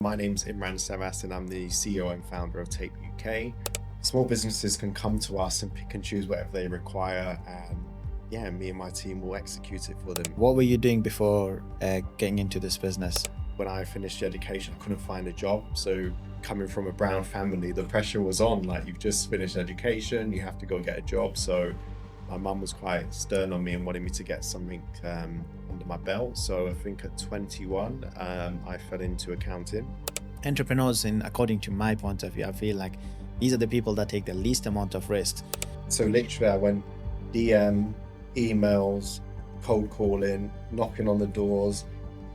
My name's Imran Savas and I'm the CEO and founder of Tape UK. Small businesses can come to us and pick and choose whatever they require, and yeah, me and my team will execute it for them. What were you doing before getting into this business? When I finished education, I couldn't find a job. So coming from a brown family, the pressure was on. Like, you've just finished education, you have to go get a job. So my mum was quite stern on me and wanted me to get something under my belt. So I think at 21, I fell into accounting. Entrepreneurs, according to my point of view, I feel like these are the people that take the least amount of risks. So literally, I went DM, emails, cold calling, knocking on the doors,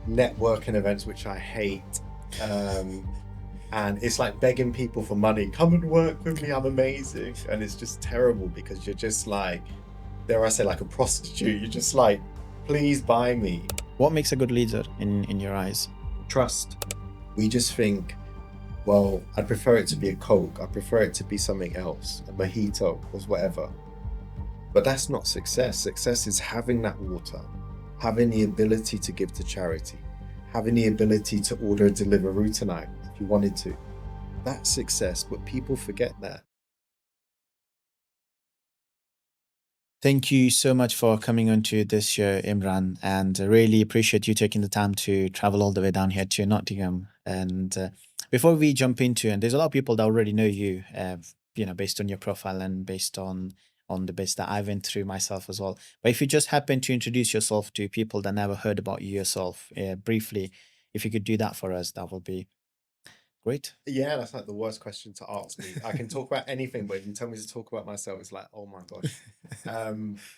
networking events, which I hate. And it's like begging people for money. Come and work with me. I'm amazing. And it's just terrible because you're just like, dare I say, like a prostitute. You're just like, please buy me. What makes a good leader in your eyes? Trust. We just think, well, I'd prefer it to be a Coke. I prefer it to be something else, a mojito or whatever. But that's not success. Success is having that water, having the ability to give to charity, having the ability to order a Deliveroo tonight if you wanted to. That's success, but people forget that. Thank you so much for coming onto this show, Imran, and I really appreciate you taking the time to travel all the way down here to Nottingham. And before we jump into, and there's a lot of people that already know you, based on your profile and based on the bits that I went through myself as well. But if you just happen to introduce yourself to people that never heard about you yourself, briefly, if you could do that for us, that would be great. Yeah, that's like the worst question to ask me. I can talk about anything, but if you tell me to talk about myself, it's like, oh my gosh.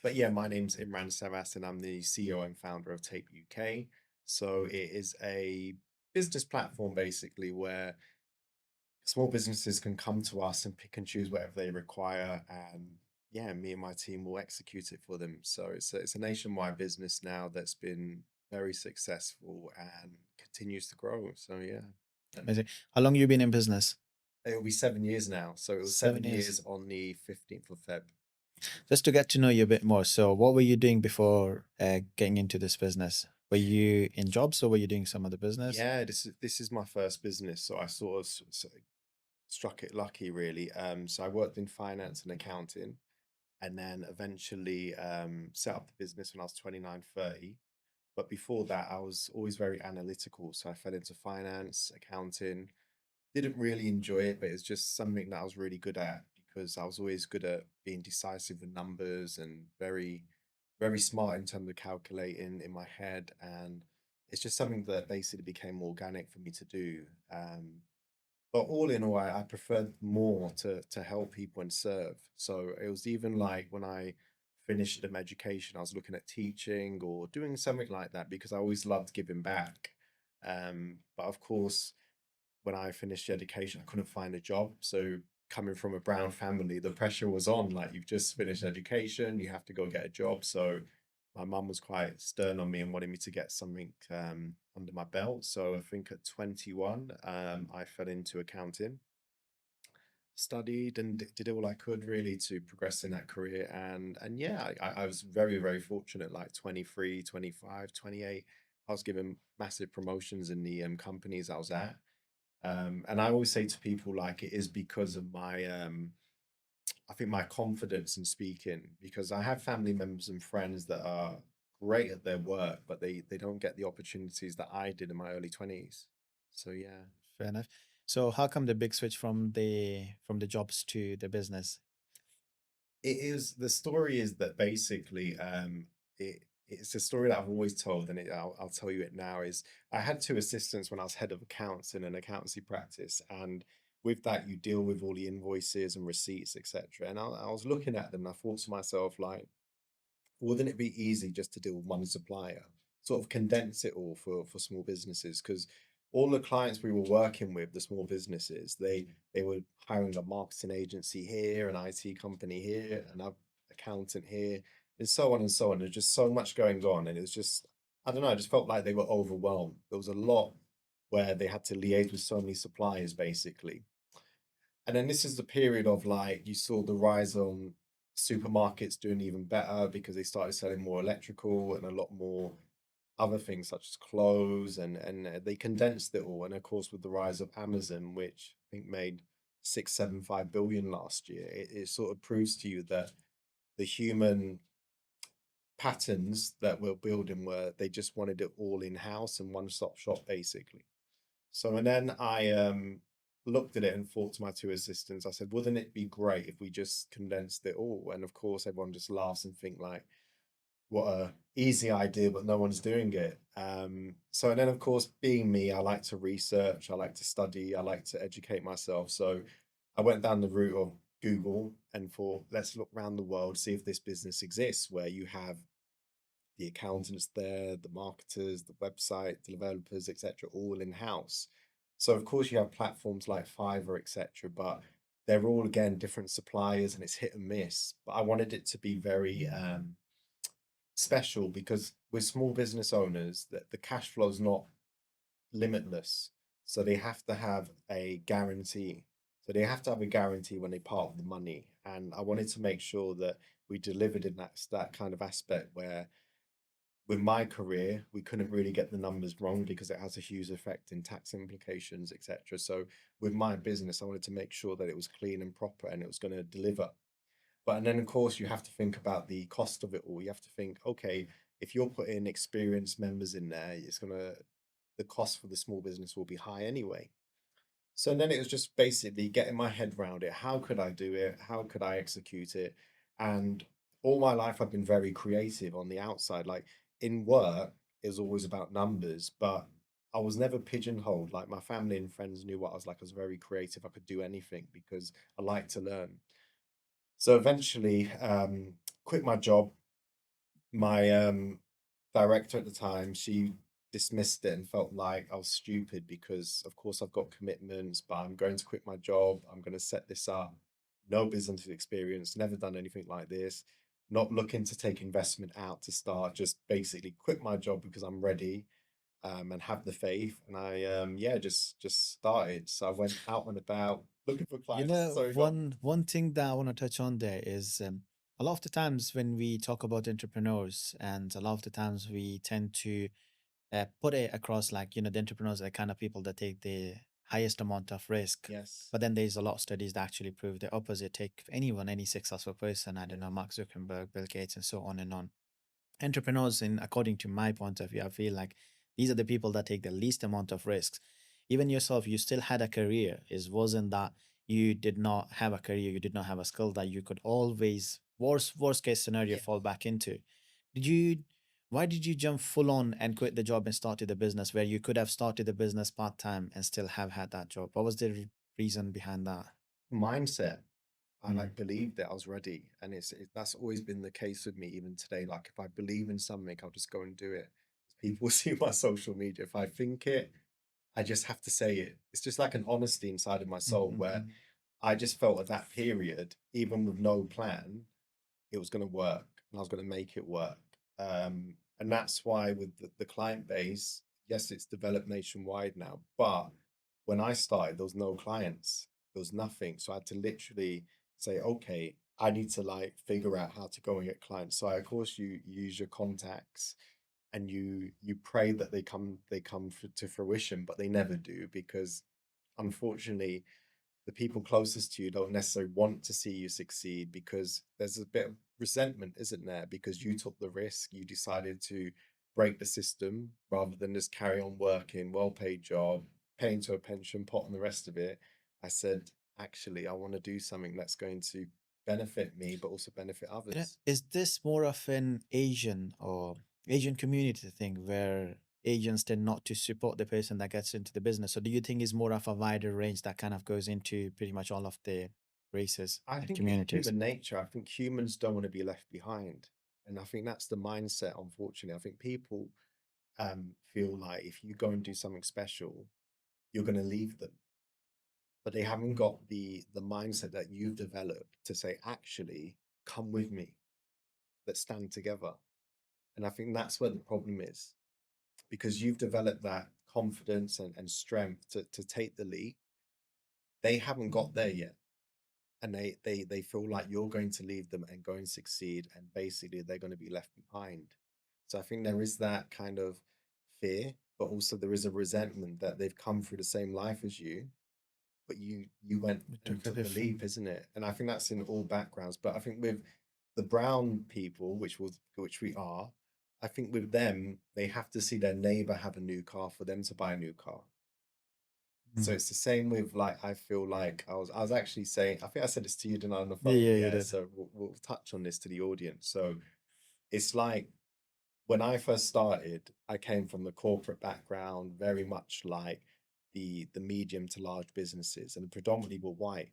But yeah, my name's Imran Savas and I'm the CEO and founder of Tape UK. So it is a business platform basically where small businesses can come to us and pick and choose whatever they require, and yeah, me and my team will execute it for them. So it's a nationwide business now that's been very successful and continues to grow. So yeah, Amazing. How long you been in business? it'll be 7 years now. So it was 7 seven years. years on the 15th of Feb. Just to get to know you a bit more. So, what were you doing before getting into this business? Were you in jobs or were you doing some other business? Yeah, this is my first business, so I sort of struck it lucky really. So I worked in finance and accounting, and then eventually set up the business when I was 29, 30. But before that, I was always very analytical. So I fell into finance, accounting, didn't really enjoy it, but it's just something that I was really good at because I was always good at being decisive with numbers and very, very smart in terms of calculating in my head. And it's just something that basically became organic for me to do. But all in all, I preferred more to help people and serve. So it was even like when I finished education, I was looking at teaching or doing something like that because I always loved giving back. But of course, when I finished education, I couldn't find a job. So coming from a brown family, the pressure was on. Like, you've just finished education, you have to go get a job. So my mum was quite stern on me and wanted me to get something under my belt. So I think at 21, I fell into accounting, studied and did all I could really to progress in that career. And yeah, I was very, very fortunate, like 23, 25, 28. I was given massive promotions in the companies I was at. And I always say to people, like, it is because of my I think my confidence in speaking, because I have family members and friends that are great at their work, but they don't get the opportunities that I did in my early 20s. So yeah. Fair enough. So, how come the big switch from the jobs to the business? It is, the story is that basically it's a story that I've always told, and I'll tell you it now. Is I had two assistants when I was head of accounts in an accountancy practice, and with that you deal with all the invoices and receipts, etc. And I was looking at them and I thought to myself, like, wouldn't it be easy just to deal with one supplier, sort of condense it all for small businesses? Because all the clients we were working with, the small businesses, they were hiring a marketing agency here, an IT company here, an accountant here, and so on and so on. There's just so much going on, and it was just, I don't know, I just felt like they were overwhelmed. There was a lot where they had to liaise with so many suppliers basically. And then this is the period of, like, you saw the rise on supermarkets doing even better because they started selling more electrical and a lot more other things such as clothes, and they condensed it all. And of course, with the rise of Amazon, which I think made 675 billion last year, it sort of proves to you that the human patterns that we're building were they just wanted it all in house and one stop shop basically. So and then I looked at it and thought to my two assistants, I said, wouldn't it be great if we just condensed it all? And of course, everyone just laughs and think like, what a easy idea, but no one's doing it. So and then of course, being me, I like to research, I like to study, I like to educate myself. So I went down the route of Google and thought, let's look around the world, see if this business exists where you have the accountants there, the marketers, the website developers, etc., all in house. So of course you have platforms like Fiverr, etc., but they're all again different suppliers and it's hit and miss. But I wanted it to be very special because with small business owners, that the cash flow is not limitless. So they have to have a guarantee. So they have to have a guarantee when they part with the money. And I wanted to make sure that we delivered in that kind of aspect where with my career, we couldn't really get the numbers wrong because it has a huge effect in tax implications, etc. So with my business, I wanted to make sure that it was clean and proper and it was going to deliver. But and then of course you have to think about the cost of it all. You have to think, okay, if you're putting experienced members in there, it's gonna the cost for the small business will be high anyway. So then it was just basically getting my head around it. How could I do it? How could I execute it? And all my life, I've been very creative on the outside. Like in work, it was always about numbers, but I was never pigeonholed. Like my family and friends knew what I was like. I was very creative. I could do anything because I like to learn. So eventually, quit my job. My director at the time, she dismissed it and felt like I was stupid because, of course, I've got commitments, but I'm going to quit my job. I'm going to set this up. No business experience, never done anything like this. Not looking to take investment out to start, just basically quit my job because I'm ready and have the faith. And I, yeah, just started. So I went out and about looking for You clients. know, Sorry, go one thing that I want to touch on there is a lot of the times when we talk about entrepreneurs, and a lot of the times we tend to put it across like, you know, the entrepreneurs are the kind of people that take the highest amount of risk. Yes, But then there's a lot of studies that actually prove the opposite. Take anyone, any successful person, I don't know, yes, Mark Zuckerberg, Bill Gates, and so on and on. Entrepreneurs, in according to my point of view, I feel like these are the people that take the least amount of risks. Even yourself, you still had a career. It wasn't that you did not have a career, you did not have a skill that you could always, worst case scenario, yes. fall back into. Did you Why did you jump full on and quit the job and started the business where you could have started the business part-time and still have had that job? What was the reason behind that? Mindset. I Mm, like believed that I was ready, and that's always been the case with me even today. Like if I believe in something, I'll just go and do it. People see my social media. If I think it, I just have to say it. It's just like an honesty inside of my soul mm, where I just felt at that period, even with no plan, it was going to work and I was going to make it work. And that's why with the client base, yes, it's developed nationwide now, but when I started, there was no clients, there was nothing. So I had to literally say, okay, I need to like figure out how to go and get clients. So of course you use your contacts and you pray that to fruition, but they never do because unfortunately the people closest to you don't necessarily want to see you succeed because there's a bit of resentment, isn't there? Because you took the risk, you decided to break the system rather than just carry on working, well-paid job, paying to a pension pot and the rest of it. I said, actually, I want to do something that's going to benefit me, but also benefit You know, others. is this more of an Asian or Asian community thing where Asians tend not to support the person that gets into the business? Or do you think it's more of a wider range that kind of goes into pretty much all of the races I and think it's communities? human nature. I think humans don't want to be left behind. And I think that's the mindset, unfortunately. I think people feel like if you go and do something special, you're going to leave them. But they haven't got the mindset that you've developed to say, actually, come with me. Let's stand together. And I think that's where the problem is because you've developed that confidence and strength to take the leap. They haven't got there yet. And they feel like you're going to leave them and go and succeed. And basically they're going to be left behind. So I think there is that kind of fear, but also there is a resentment that they've come through the same life as you, but you went We and took a took the different. leap, isn't it? And I think that's in all backgrounds. But I think with the brown people, which we are, I think with them, they have to see their neighbor have a new car for them to buy a new car. So Mm. it's the same with like I feel like I was actually saying I think I said this to you tonight on the Yeah, phone. yeah, you Yeah, did. so we'll touch on this to the audience. So it's like when I first started, I came from the corporate background, very much like the medium to large businesses, and predominantly were white.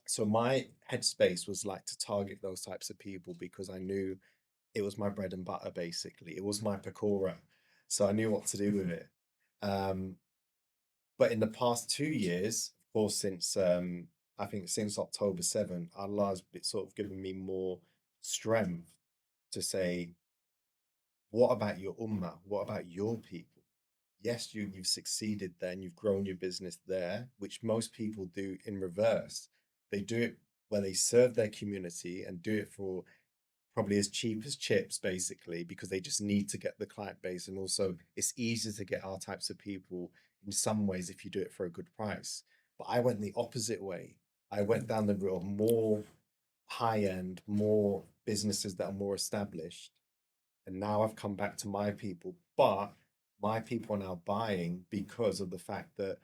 So my headspace was like to target those types of people because I knew it was my bread and butter, basically. It was my pakora. So I knew what to do with it. Um, but in the past 2 years, of course, since I think since October 7th, Allah's sort of given me more strength to say, what about your ummah? What about your people? Yes, you've succeeded there and you've grown your business there, which most people do in reverse. They do it where they serve their community and do it for probably as cheap as chips, basically, because they just need to get the client base. And also, it's easier to get our types of people in some ways if you do it for a good price. But I went the opposite way. I went down the route of more high end, more businesses that are more established. And now I've come back to my people, but my people are now buying because of the fact that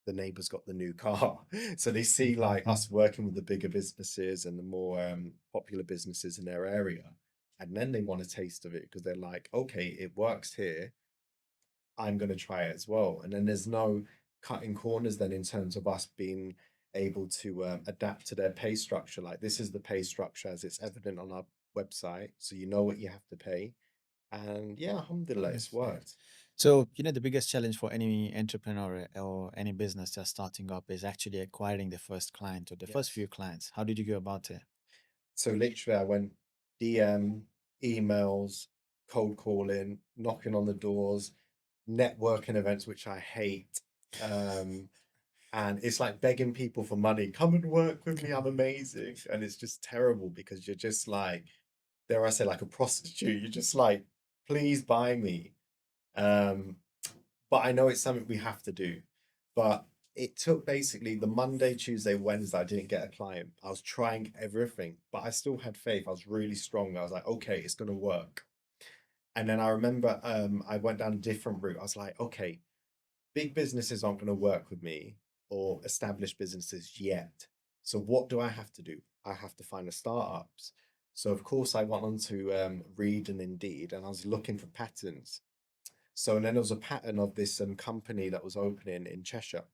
the neighbor's got the new car. So they see like Mhm. us working with the bigger businesses and the more popular businesses in their area. And then they want a taste of it because they're like, okay, it works here. I'm going to try it as well. And then there's no cutting corners then in terms of us being able to adapt to their pay structure. Like this is the pay structure as it's evident on our website. So you know what you have to pay. And yeah, alhamdulillah, it's Yes. worked. So, the biggest challenge for any entrepreneur or any business just starting up is actually acquiring the first client or the first Yes. few clients. How did you go about it? So literally, I went DM, emails, cold calling, knocking on the doors, networking events, which I hate. Um, and it's like begging people for money. Come and work with me. I'm amazing. And it's just terrible because you're just like, dare I say, like a prostitute. You're just like, please buy me. Um, but I know it's something we have to do. But it took basically the Monday, Tuesday, Wednesday, I didn't get a client. I was trying everything, but I still had faith. I was really strong. I was like, okay, it's gonna work. And then I remember I went down a different route. I was like, okay, big businesses aren't gonna work with me or established businesses yet. So what do I have to do? I have to find the startups. So of course I went on to Read and Indeed, and I was looking for patterns. So and then there was a pattern of this company that was opening in Cheshire,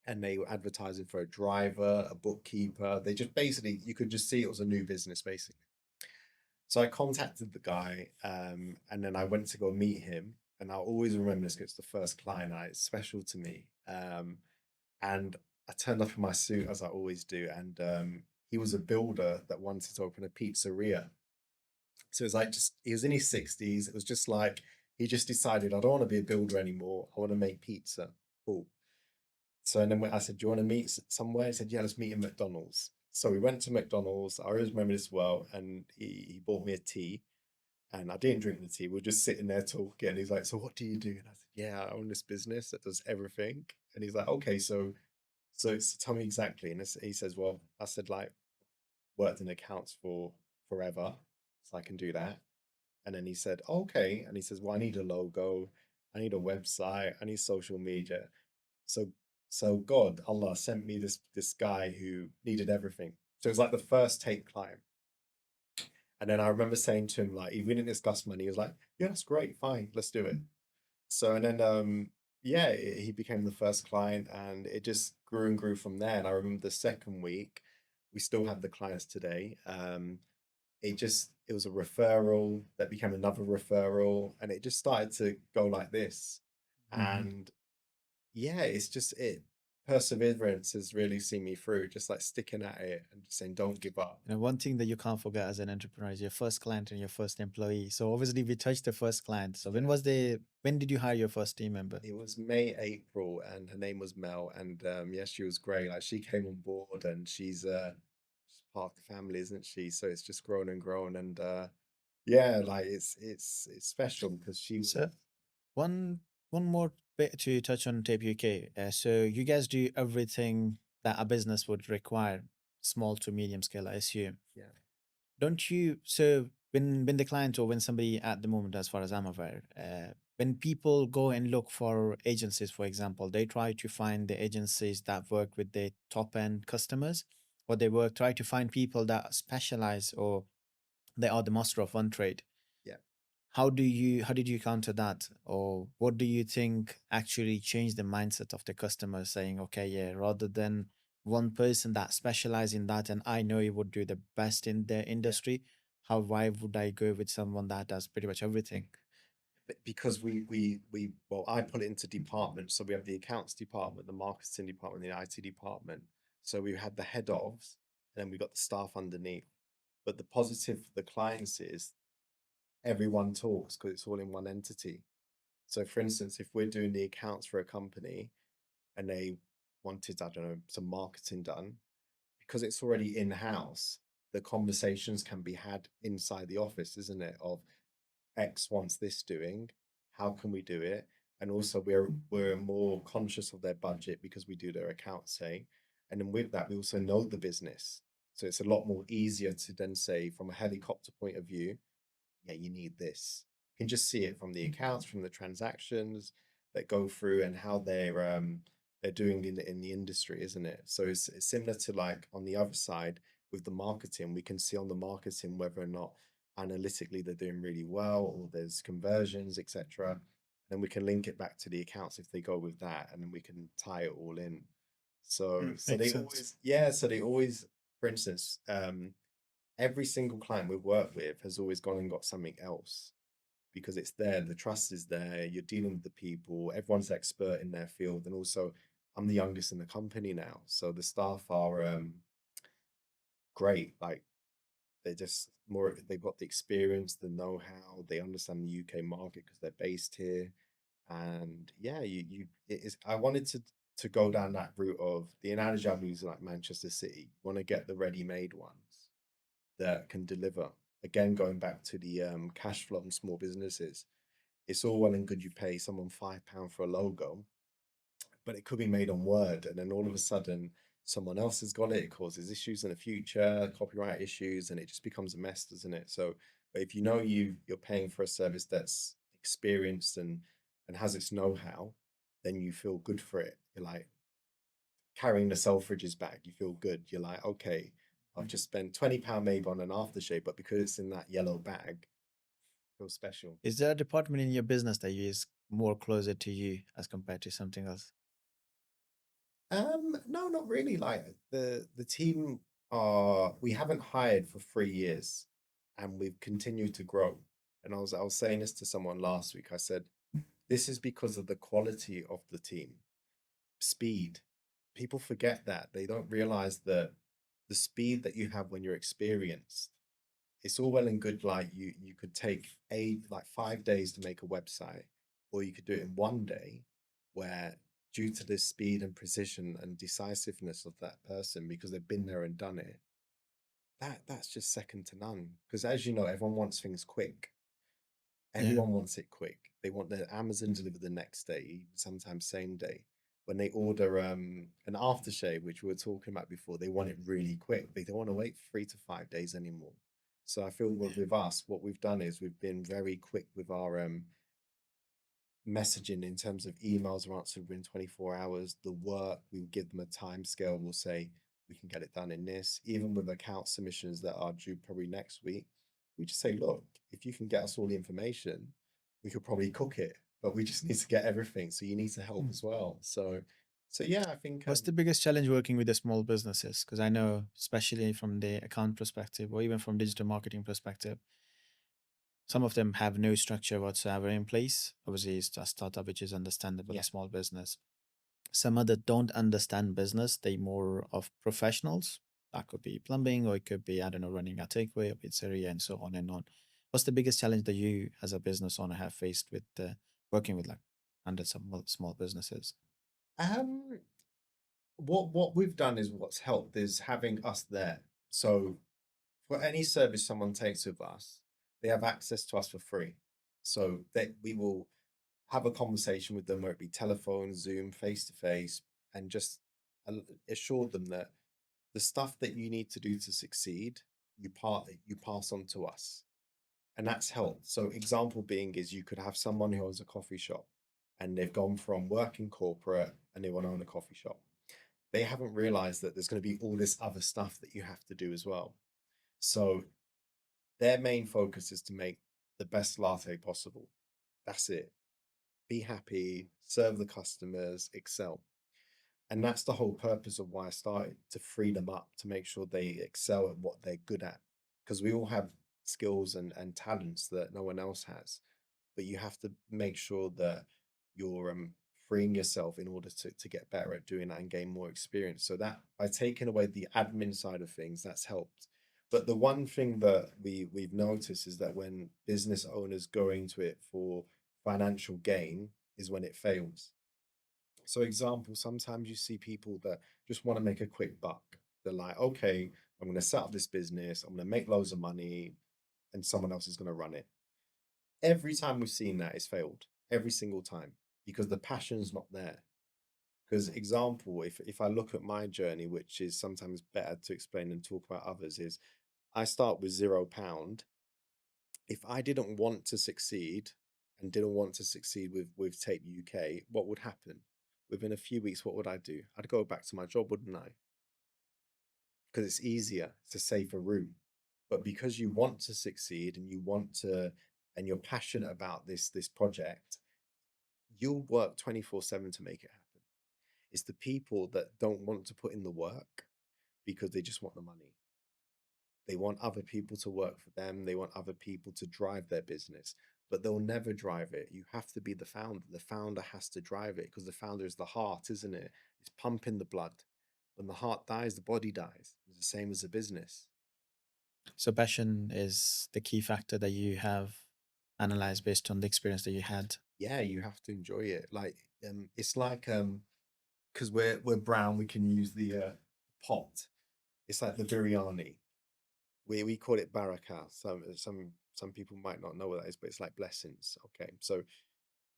and they were advertising for a driver, a bookkeeper. They just basically you could just see it was a new business basically. So I contacted the guy, and then I went to go meet him. And I'll always remember this because it's the first client. It's special to me. And I turned up in my suit as I always do, and he was a builder that wanted to open a pizzeria. So it was like just he was in his 60s. It was just like he just decided I don't want to be a builder anymore. I want to make pizza. Cool. So and then I said, "Do you want to meet somewhere?" He said, "Yeah, let's meet in McDonald's." So we went to McDonald's. I always remember this well, and he bought me a tea, and I didn't drink the tea. We were just sitting there talking. And he's like, "So what do you do?" And I said, "Yeah, I own this business that does everything." And he's like, "Okay, so tell me exactly." And he says, "Well," I said, like worked in accounts for forever, so I can do that. And then he said, "Okay," and he says, "Well, I need a logo, I need a website, I need social media." So so God, Allah sent me this guy who needed everything. So it was like the first take client. And then I remember saying to him, like, we didn't discuss money. He was like, "Yeah, that's great, fine, let's do it." So and then yeah, he became the first client and it just grew and grew from there. And I remember the second week, we still have the clients today. It was a referral that became another referral and it just started to go like this. Mhm. And yeah, it's just it. Perseverance has really seen me through, just like sticking at it and just saying, don't give up. One thing that you can't forget as an entrepreneur is your first client and your first employee. So obviously we touched the first client. So Yeah. when did you hire your first team member? It was May, April, and her name was Mel. And yeah, she was great. Like she came on board and she's part of the family, isn't she? So it's just grown and grown. And yeah, like it's special because she was So One one more bit to touch on Tape UK. So you guys do everything that a business would require, small to medium scale, I assume. Yeah. Don't you? So when the client or when somebody at the moment, as far as I'm aware, when people go and look for agencies, for example, they try to find the agencies that work with the top end customers, or they work try to find people that specialize or they are the master of one trade. Yeah. How did you counter that, or what do you think actually changed the mindset of the customer, saying, okay, yeah, rather than one person that specialize in that and I know he would do the best in their Yeah. industry, how why would I go with someone that does pretty much everything? Because we well, I put it into departments. So we have the accounts department, the marketing department, the IT department. So we had the head ofs, and then we got the staff underneath. But the positive for the clients is everyone talks because it's all in one entity. So for instance, if we're doing the accounts for a company and they wanted, I don't know, some marketing done, because it's already in-house, the conversations can be had inside the office, isn't it? Of X wants this doing, how can we do it? And also we're more conscious of their budget because we do their accounts, say. And then with that, we also know the business. So it's a lot more easier to then say from a helicopter point of view, yeah, you need this. You can just see it from the accounts, from the transactions that go through and how they're doing in the industry, isn't it? So it's similar to like on the other side with the marketing, we can see on the marketing whether or not analytically they're doing really well or there's conversions, etc. Then we can link it back to the accounts if they go with that, and then we can tie it all in. So Makes they sense. always, yeah, so they always, for instance, every single client we've worked with has always gone and got something else because it's there, the trust is there, you're dealing with the people, everyone's expert in their field, and also I'm the youngest in the company now, so the staff are great. Like they're just more, they've got the experience, the know-how, they understand the UK market because they're based here. And yeah, you it is, I wanted to go down that route of the analogy I'm using, like Manchester City. You want to get the ready-made ones that can deliver. Again, going back to the cash flow and small businesses, it's all well and good you pay someone £5 for a logo, but it could be made on Word, and then all of a sudden someone else has got it. It causes issues in the future, copyright issues, and it just becomes a mess, doesn't it? So, but if you know you're paying for a service that's experienced and has its know-how, then you feel good for it. You're like carrying the Selfridges bag, you feel good. You're like, okay, I've just spent £20 maybe on an aftershave, but because it's in that yellow bag, it feels special. Is there a department in your business that is more closer to you as compared to something else? No, not really. Like the team are, we haven't hired for 3 years and we've continued to grow. And I was saying this to someone last week. I said, this is because of the quality of the team. Speed. People forget that. They don't realize that the speed that you have when you're experienced, it's all well and good. Like you could take 5 days to make a website, or you could do it in one day, where due to the speed and precision and decisiveness of that person, because they've been there and done it, that's just second to none. Because as you know, everyone wants things quick. Yeah. Everyone wants it quick. They want their Amazon delivered the next day, sometimes same day. When they order an aftershave, which we were talking about before, they want it really quick. They don't want to wait 3 to 5 days anymore. So I feel with us, what we've done is we've been very quick with our messaging in terms of emails are answered within 24 hours. The work, we give them a time scale. We'll say we can get it done in this. Even with account submissions that are due probably next week, we just say, look, if you can get us all the information, we could probably cook it, but we just need to get everything. So you need to help Mm. as well. So yeah, I think What's the biggest challenge working with the small businesses? Because I know, especially from the account perspective or even from digital marketing perspective, some of them have no structure whatsoever in place. Obviously, it's a startup, which is understandable, a yeah, small business. Some other don't understand business. They more of professionals. That could be plumbing, or it could be, I don't know, running a takeaway or pizzeria and so on and on. What's the biggest challenge that you as a business owner have faced with working with like hundreds of small businesses? um, what we've done is what's helped is having us there. So for any service someone takes with us, they have access to us for free. So that we will. have a conversation with them, whether it be telephone, Zoom, face to face, and just assure them that the stuff that you need to do to succeed, you pass on to us. And that's helped. So example being is you could have someone who owns a coffee shop and they've gone from working corporate and they want to own a coffee shop. They haven't realized that there's going to be all this other stuff that you have to do as well. So their main focus is to make the best latte possible. That's it. Be happy, serve the customers, excel. And that's the whole purpose of why I started, to free them up, to make sure they excel at what they're good at. Because we all have skills and talents that no one else has. But you have to make sure that you're freeing yourself in order to get better at doing that and gain more experience. So that by taking away the admin side of things, that's helped. But the one thing that we've noticed is that when business owners go into it for financial gain is when it fails. So example, sometimes you see people that just want to make a quick buck. They're like, okay, I'm going to set up this business, I'm going to make loads of money, and someone else is going to run it. Every time we've seen that, it's failed. Every single time. Because the passion's not there. Because example, if I look at my journey, which is sometimes better to explain and talk about others, is I start with £0. If I didn't want to succeed and didn't want to succeed with Tape UK, what would happen? Within a few weeks, what would I do? I'd go back to my job, wouldn't I? Because it's easier, it's a safer route. But because you want to succeed and you want to, and you're passionate about this project, you'll work 24/7 to make it happen. It's the people that don't want to put in the work because they just want the money. They want other people to work for them. They want other people to drive their business, but they'll never drive it. You have to be the founder. The founder has to drive it because the founder is the heart, isn't it? It's pumping the blood. When the heart dies, the body dies. It's the same as a business. So passion is the key factor that you have analyzed based on the experience that you had. Yeah, you have to enjoy it. Like it's like because we're brown, we can use the pot. It's like the biryani. We call it baraka. Some people might not know what that is, but it's like blessings. Okay, so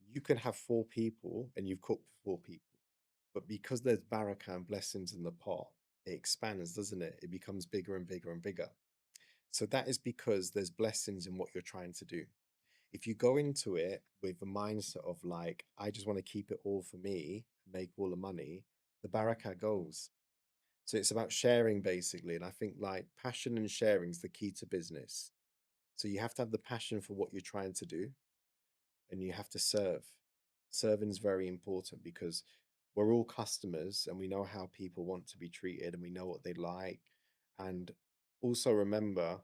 you can have four people and you've cooked for four people, but because there's baraka and blessings in the pot, it expands, doesn't it? It becomes bigger and bigger and bigger. So that is because there's blessings in what you're trying to do. If you go into it with the mindset of like, I just want to keep it all for me, make all the money, the baraka goes. So it's about sharing basically. And I think like passion and sharing is the key to business. So you have to have the passion for what you're trying to do and you have to serve. Serving is very important because we're all customers and we know how people want to be treated and we know what they like. And also remember,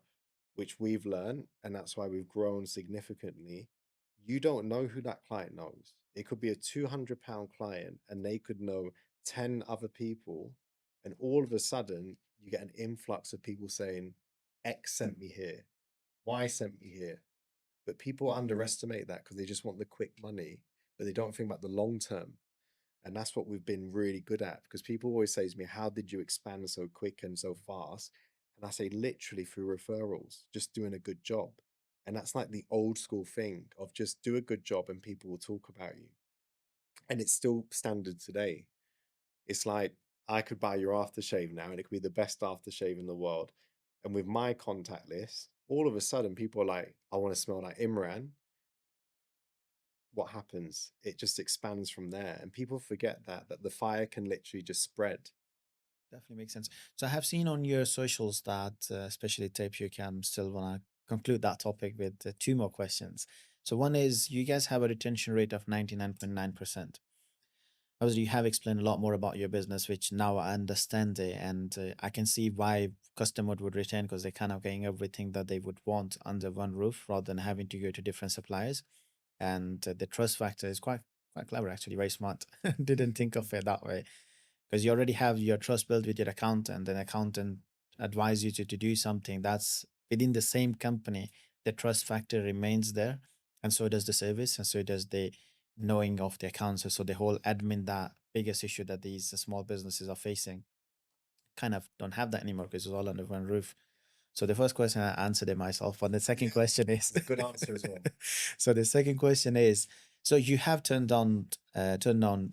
which we've learned, and that's why we've grown significantly, you don't know who that client knows. It could be a £200 client and they could know 10 other people. And all of a sudden, you get an influx of people saying, X sent me here, Y sent me here. But people underestimate that because they just want the quick money, but they don't think about the long term. And that's what we've been really good at because people always say to me, how did you expand so quick and so fast? And I say, literally through referrals, just doing a good job. And that's like the old school thing of just do a good job and people will talk about you. And it's still standard today. It's like I could buy your aftershave now and it could be the best aftershave in the world. And with my contact list, all of a sudden people are like, I want to smell like Imran. What happens? It just expands from there. And people forget that the fire can literally just spread. Definitely makes sense. So I have seen on your socials that, especially Tape you can still want to conclude that topic with two more questions. So one is you guys have a retention rate of 99.9%. Obviously, you have explained a lot more about your business, which now I understand it, and I can see why customer would retain because they're kind of getting everything that they would want under one roof rather than having to go to different suppliers. And the trust factor is quite clever, actually, very smart. Didn't think of it that way because you already have your trust built with your accountant, and accountant advise you to do something that's within the same company. The trust factor remains there, and so does the service, and so does the knowing of the accounts. So the whole admin, that biggest issue that these small businesses are facing, kind of don't have that anymore because it's all under one roof. So the first question I answered it myself, and the second Yeah, question is it's a good answer as well. so the second question is So you have turned down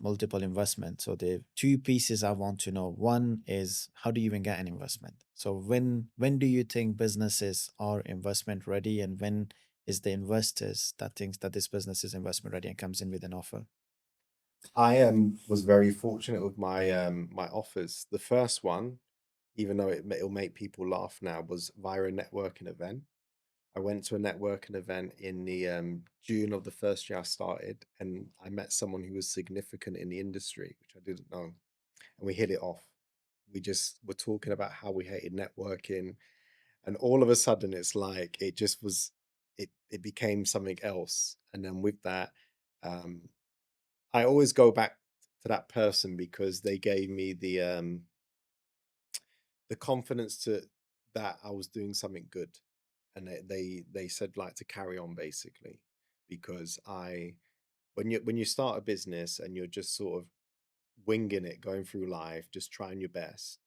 multiple investments. So the two pieces I want to know. One is how do you even get an investment? So when do you think businesses are investment ready, and when is the investors that thinks that this business is investment ready and comes in with an offer? I was very fortunate with my offers. The first one, even though it'll make people laugh now, was via a networking event. I went to a networking event in the June of the first year I started, and I met someone who was significant in the industry, which I didn't know, and we hit it off. We just were talking about how we hated networking, and all of a sudden, it's like it just was. It became something else, and then with that, um, I always go back to that person because they gave me the confidence to that I was doing something good, and they said like to carry on basically because I when you start a business and you're just sort of winging it, going through life, just trying your best,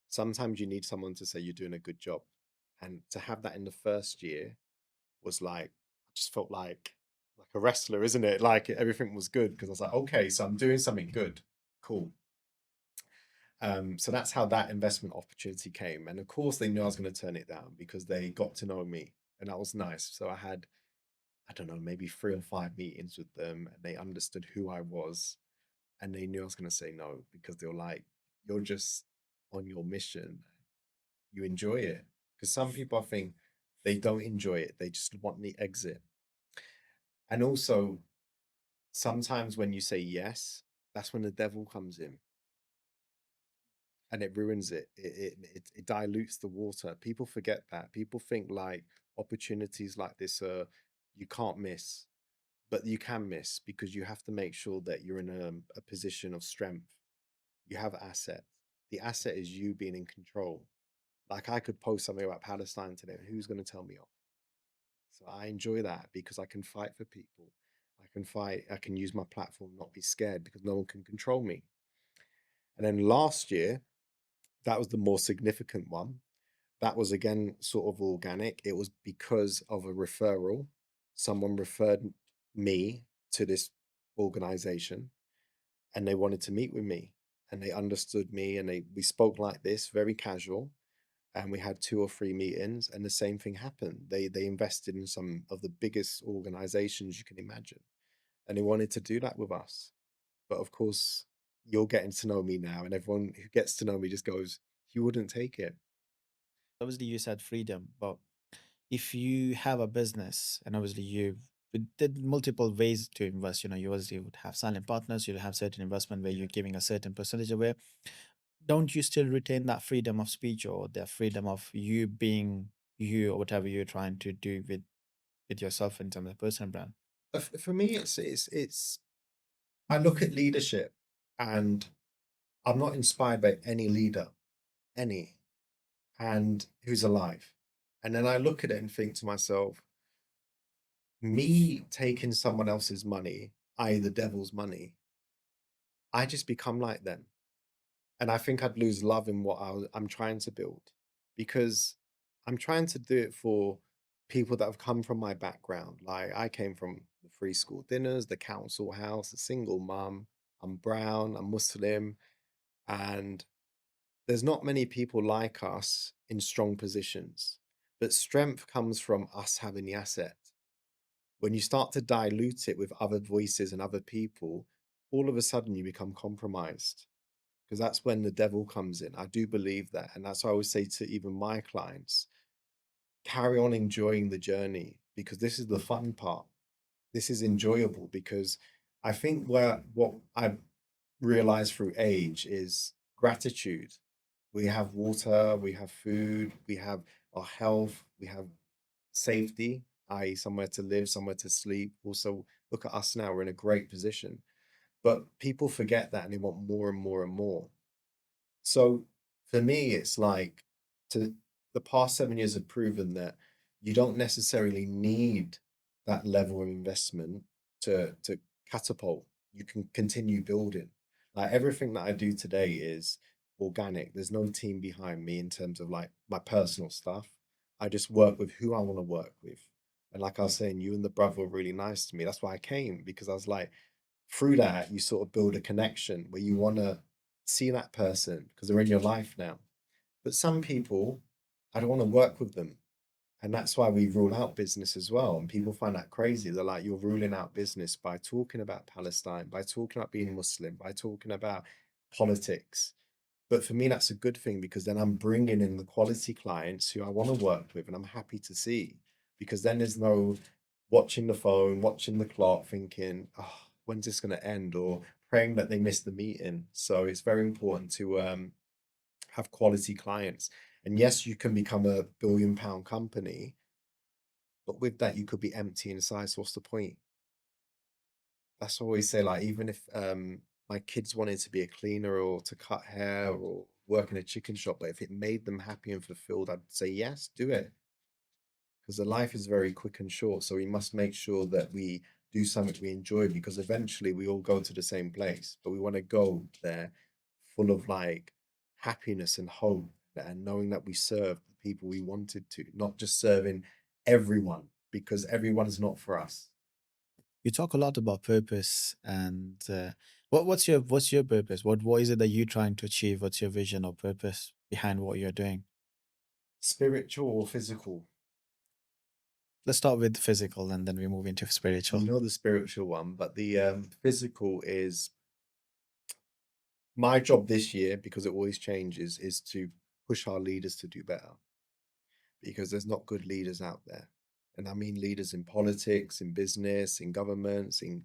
sometimes you need someone to say you're doing a good job, and to have that in the first year was like I just felt like a wrestler, isn't it? Like everything was good because I was like, okay, so I'm doing something good, cool. So that's how that investment opportunity came. And of course, they knew I was going to turn it down because they got to know me, and that was nice. So I had, I don't know, maybe 3 or 5 meetings with them, and they understood who I was, and they knew I was going to say no because they were like, "You're just on your mission. You enjoy it." Because some people, I think, they don't enjoy it; they just want the exit. And also, sometimes when you say yes, that's when the devil comes in and it ruins it. It dilutes the water. People forget that. People think like opportunities like this are you can't miss, but you can miss because you have to make sure that you're in a position of strength. You have assets. The asset is you being in control. Like I could post something about Palestine today, and who's going to tell me off? So I enjoy that because I can fight for people. I can fight. I can use my platform, not be scared because no one can control me. And then last year, that was the more significant one. That was again sort of organic. It was because of a referral. Someone referred me to this organization and they wanted to meet with me and they understood me and they we spoke like this, very casual. And we had 2 or 3 meetings and the same thing happened. They invested in some of the biggest organizations you can imagine. And they wanted to do that with us. But of course, you're getting to know me now, and everyone who gets to know me just goes, you wouldn't take it. Obviously, you said freedom, but if you have a business and obviously you did multiple ways to invest, you obviously would have silent partners, you'll have certain investment where you're giving a certain percentage away. Don't you still retain that freedom of speech or the freedom of you being you or whatever you're trying to do with yourself in terms of personal brand? For me, it's I look at leadership and I'm not inspired by any leader, any, and who's alive. And then I look at it and think to myself, me taking someone else's money, i.e., the devil's money, I just become like them. And I think I'd lose love in what I'm trying to build because I'm trying to do it for people that have come from my background. Like I came from the free school dinners, the council house, a single mum. I'm brown, I'm Muslim, and there's not many people like us in strong positions. But strength comes from us having the asset. When you start to dilute it with other voices and other people, all of a sudden you become compromised because that's when the devil comes in. I do believe that. And that's why I always say to even my clients, carry on enjoying the journey because this is the fun part. This is enjoyable because I think where what I've realized through age is gratitude. We have water, we have food, we have our health, we have safety, i.e., somewhere to live, somewhere to sleep. Also, look at us now, we're in a great position. But people forget that and they want more and more and more. So for me, it's like to the past 7 years have proven that you don't necessarily need that level of investment to catapult. You can continue building. Like everything that I do today is organic. There's no team behind me in terms of like my personal stuff. I just work with who I want to work with. And like I was saying, you and the brother were really nice to me. That's why I came, because I was like, through that, you sort of build a connection where you want to see that person because they're in your life now. But some people, I don't want to work with them. And that's why we rule out business as well. And people find that crazy. They're like, you're ruling out business by talking about Palestine, by talking about being Muslim, by talking about politics. But for me, that's a good thing, because then I'm bringing in the quality clients who I want to work with and I'm happy to see. Because then there's no watching the phone, watching the clock, thinking, oh, when's this going to end? Or praying that they miss the meeting. So it's very important to have quality clients. And yes, you can become a billion-pound company, but with that, you could be empty inside. So what's the point? That's what I always say. Like, even if my kids wanted to be a cleaner or to cut hair or work in a chicken shop, but if it made them happy and fulfilled, I'd say yes, do it. Because the life is very quick and short. So we must make sure that we do something we enjoy, because eventually we all go to the same place, but we want to go there full of like happiness and hope, and knowing that we serve the people we wanted to, not just serving everyone, because everyone's not for us. You talk a lot about purpose, and what's your purpose? What is it that you're trying to achieve? What's your vision or purpose behind what you're doing? Spiritual or physical? Let's start with physical, and then we move into You spiritual. know the spiritual one, but the physical is my job this year, because it always changes, is to push our leaders to do better, because there's not good leaders out there. And I mean leaders in politics, in business, in governments, in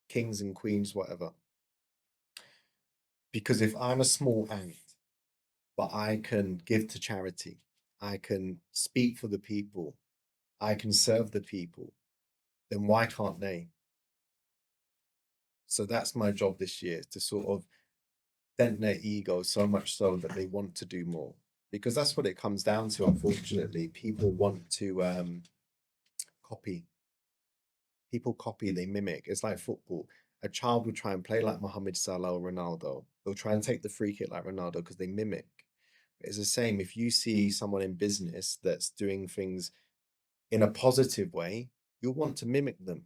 kings and queens, whatever. Because if I'm a small ant, but I can give to charity, I can speak for the people, I can serve the people, then why can't they? So that's my job this year, to sort of dent their ego so much so that they want to do more. Because that's what it comes down to, unfortunately. People want to copy. People copy, they mimic. It's like football. A child will try and play like Mohamed Salah or Ronaldo. They'll try and take the free kick like Ronaldo because they mimic. It's the same if you see someone in business that's doing things in a positive way, you'll want to mimic them.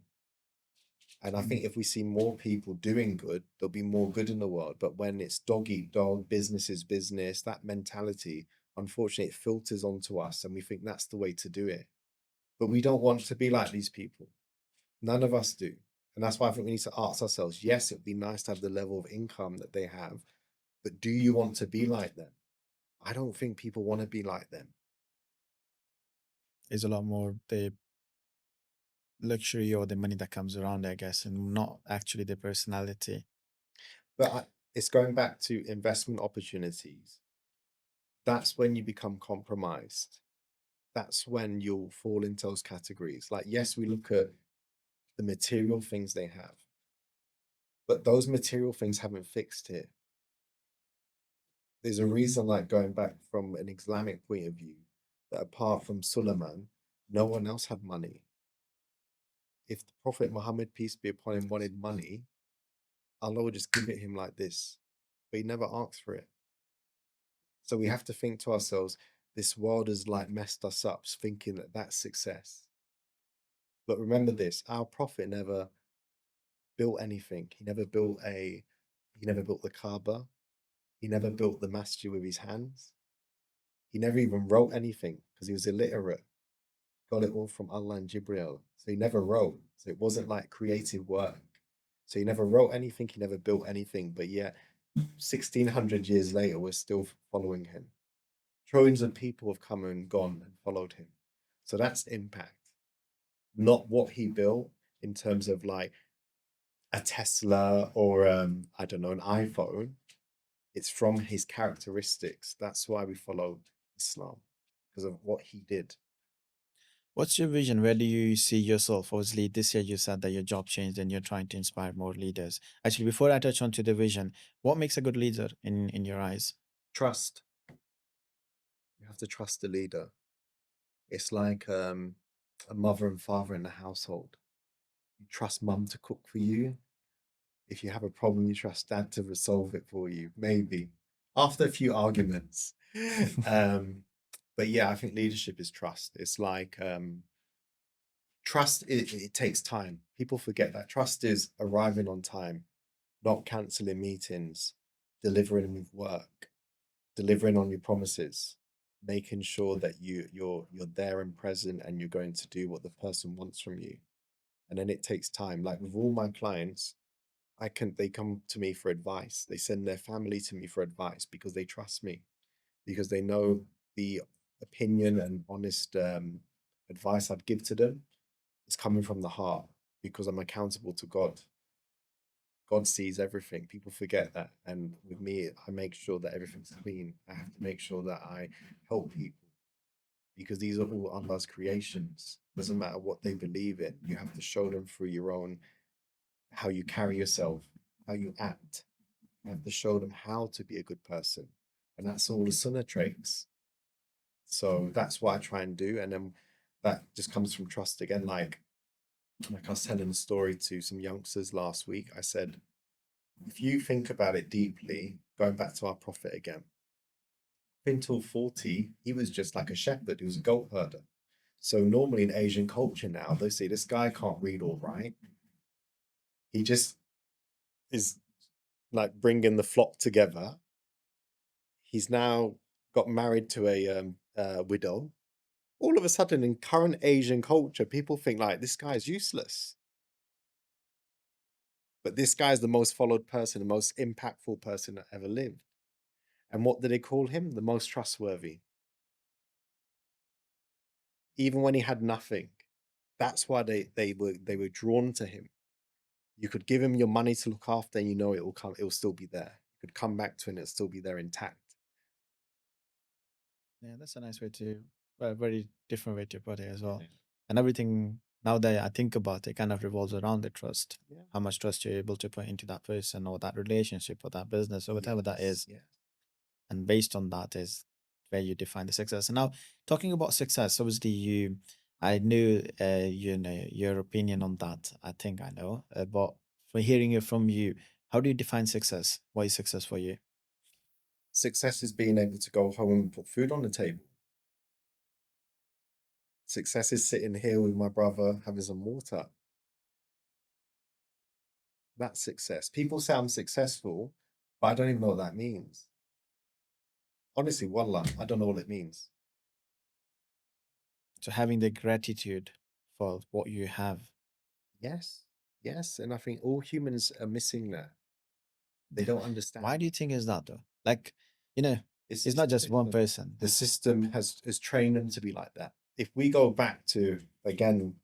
And I think if we see more people doing good, there'll be more good in the world. But when it's dog eat dog, business is business, that mentality, unfortunately, it filters onto us and we think that's the way to do it. But we don't want to be like these people. None of us do. And that's why I think we need to ask ourselves, yes, it'd be nice to have the level of income that they have, but do you want to be like them? I don't think people want to be like them. There's a lot more the luxury or the money that comes around, I guess, and not actually the personality. But it's going back to investment opportunities. That's when you become compromised. That's when you'll fall into those categories. Like, yes, we look at the material things they have, but those material things haven't fixed it. There's a reason, like going back from an Islamic point of view, that apart from Suleiman, no one else had money. If the Prophet Muhammad, peace be upon him, wanted money, Allah would just give it him like this, but he never asked for it. So we have to think to ourselves, this world has like messed us up, thinking that that's success. But remember this, our Prophet never built anything. He never built the Kaaba. He never built the masjid with his hands. He never even wrote anything because he was illiterate. Got it all from Allah and Jibril. So he never wrote. So it wasn't like creative work. So he never wrote anything. He never built anything. But yet, 1600 years later, we're still following him. Trillions of people have come and gone and followed him. So that's impact, not what he built in terms of like a Tesla or I don't know, an iPhone. It's from his characteristics. That's why we follow Islam, because of what he did. What's your vision? Where do you see yourself? Obviously, this year you said that your job changed and you're trying to inspire more leaders. Actually, before I touch on to the vision, what makes a good leader in your eyes? Trust. You have to trust the leader. It's like a mother and father in the household. You trust mum to cook for you. If you have a problem, you trust dad to resolve it for you, maybe after a few arguments. um, but yeah, I think leadership is trust. It's like trust, it takes time. People forget that trust is arriving on time, not canceling meetings, delivering with work, delivering on your promises, making sure that you're there and present and you're going to do what the person wants from you. And then it takes time. Like with all my clients, they come to me for advice. They send their family to me for advice because they trust me, because they know the opinion and honest advice I'd give to them is coming from the heart, because I'm accountable to God. God sees everything. People forget that. And with me, I make sure that everything's clean. I have to make sure that I help people, because these are all Allah's creations. Doesn't matter what they believe in. You have to show them through your own, how you carry yourself, how you act. You have to show them how to be a good person. And that's all the sunnah traits. So that's what I try and do. And then that just comes from trust again. Like I was telling a story to some youngsters last week. I said, if you think about it deeply, going back to our prophet again, until 40, he was just like a shepherd. He was a goat herder. So normally in Asian culture now, they say this guy can't read or write. He just is like bringing the flock together. He's now got married to a widow. All of a sudden, in current Asian culture, people think like this guy is useless. But this guy's the most followed person, the most impactful person that ever lived. And what do they call him? The most trustworthy. Even when he had nothing. That's why they were drawn to him. You could give him your money to look after, and you know it will still be there. You could come back to it and it'll still be there intact. Yeah, that's a nice way to, well, very different way to put it as well. Yeah. And everything now that I think about it kind of revolves around the trust. Yeah. How much trust you're able to put into that person or that relationship or that business or whatever that Yes. is. Yes. And based on that is where you define the success. And now talking about success, obviously I knew, your opinion on that. I think I know, but for hearing it from you, how do you define success? What is success for you? Success is being able to go home and put food on the table. Success is sitting here with my brother having some water. That's success. People say I'm successful, but I don't even know what that means. Honestly, wallah, I don't know what it means. So having the gratitude for what you have. Yes, yes. And I think all humans are missing that. They don't Why understand. do you think is that though? Like, you know, It's it's just not the just one system. person. The system has trained them to be like that. If we go back to, again,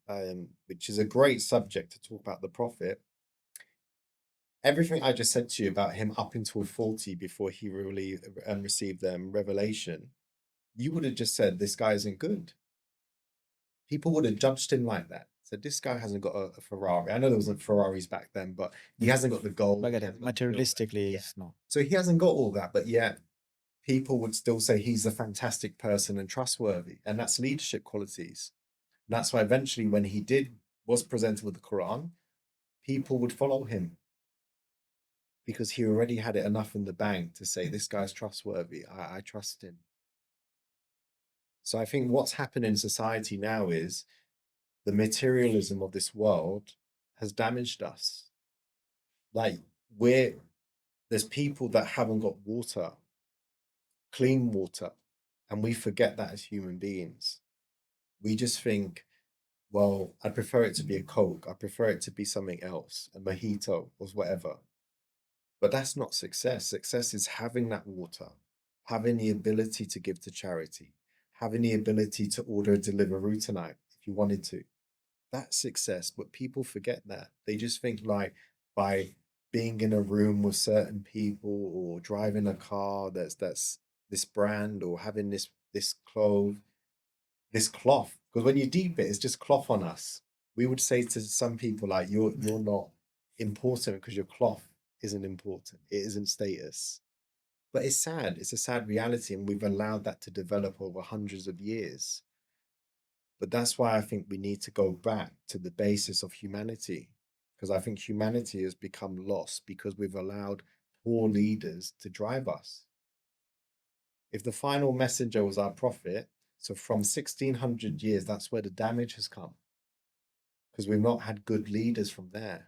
which is a great subject to talk about the Prophet, everything I just said to you about him up until 40 before he really received revelation, you would have just said, this guy isn't good. People would have judged him like that. Said, this guy hasn't got a Ferrari. I know there wasn't Ferraris back then, but he hasn't got the gold. Look He at it. hasn't got the silver. Materialistically, Yeah. it's not. So he hasn't got all that, but yet people would still say he's a fantastic person and trustworthy. And that's leadership qualities. And that's why eventually when was presented with the Quran, people would follow him, because he already had it enough in the bank to say, this guy's trustworthy. I trust him. So I think what's happened in society now is the materialism of this world has damaged us. Like there's people that haven't got water, clean water, and we forget that as human beings. We just think, well, I'd prefer it to be a Coke. I prefer it to be something else, a mojito or whatever. But that's not success. Success is having that water, having the ability to give to charity, having the ability to order a Deliveroo tonight if you wanted to. That's success. But people forget that. They just think like by being in a room with certain people or driving a car that's this brand, or having this cloth. Because when you deep it's just cloth on us. We would say to some people like you're not important because your cloth isn't important. It isn't status. But it's sad. It's a sad reality, and we've allowed that to develop over hundreds of years. But that's why I think we need to go back to the basis of humanity, because I think humanity has become lost because we've allowed poor leaders to drive us. If the final messenger was our prophet, so from 1600 years, that's where the damage has come. because we've not had good leaders from there.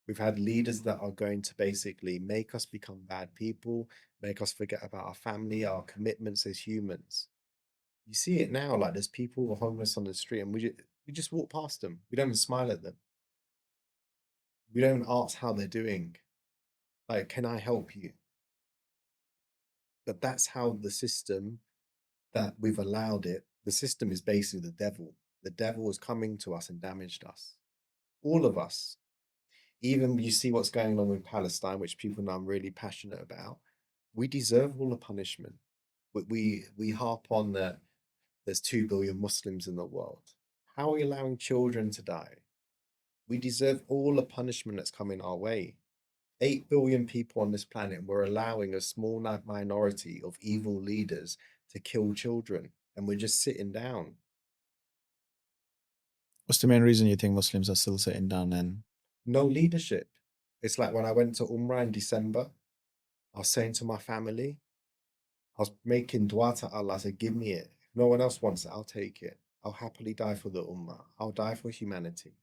We've had leaders that are going to basically make us become bad people, make us forget about our family, our commitments as humans. You see it now, like there's people who are homeless on the street and we just walk past them. We don't even smile at them. We don't ask how they're doing. Like, can I help you? But that's how the system that we've allowed it, the system is basically the devil. The devil is coming to us and damaged us. All of us. Even you see what's going on with Palestine, which people know I'm really passionate about. We deserve all the punishment. We harp on that there's 2 billion Muslims in the world. How are we allowing children to die? We deserve all the punishment that's coming our way. 8 billion people on this planet, and we're allowing a small minority of evil leaders to kill children, and we're just sitting down. What's the main reason you think Muslims are still sitting down and No leadership. It's like when I went to Umrah in December, I was saying to my family, I was making dua to Allah. I said, give me it. If no one else wants it, I'll take it. I'll happily die for the Ummah. I'll die for humanity.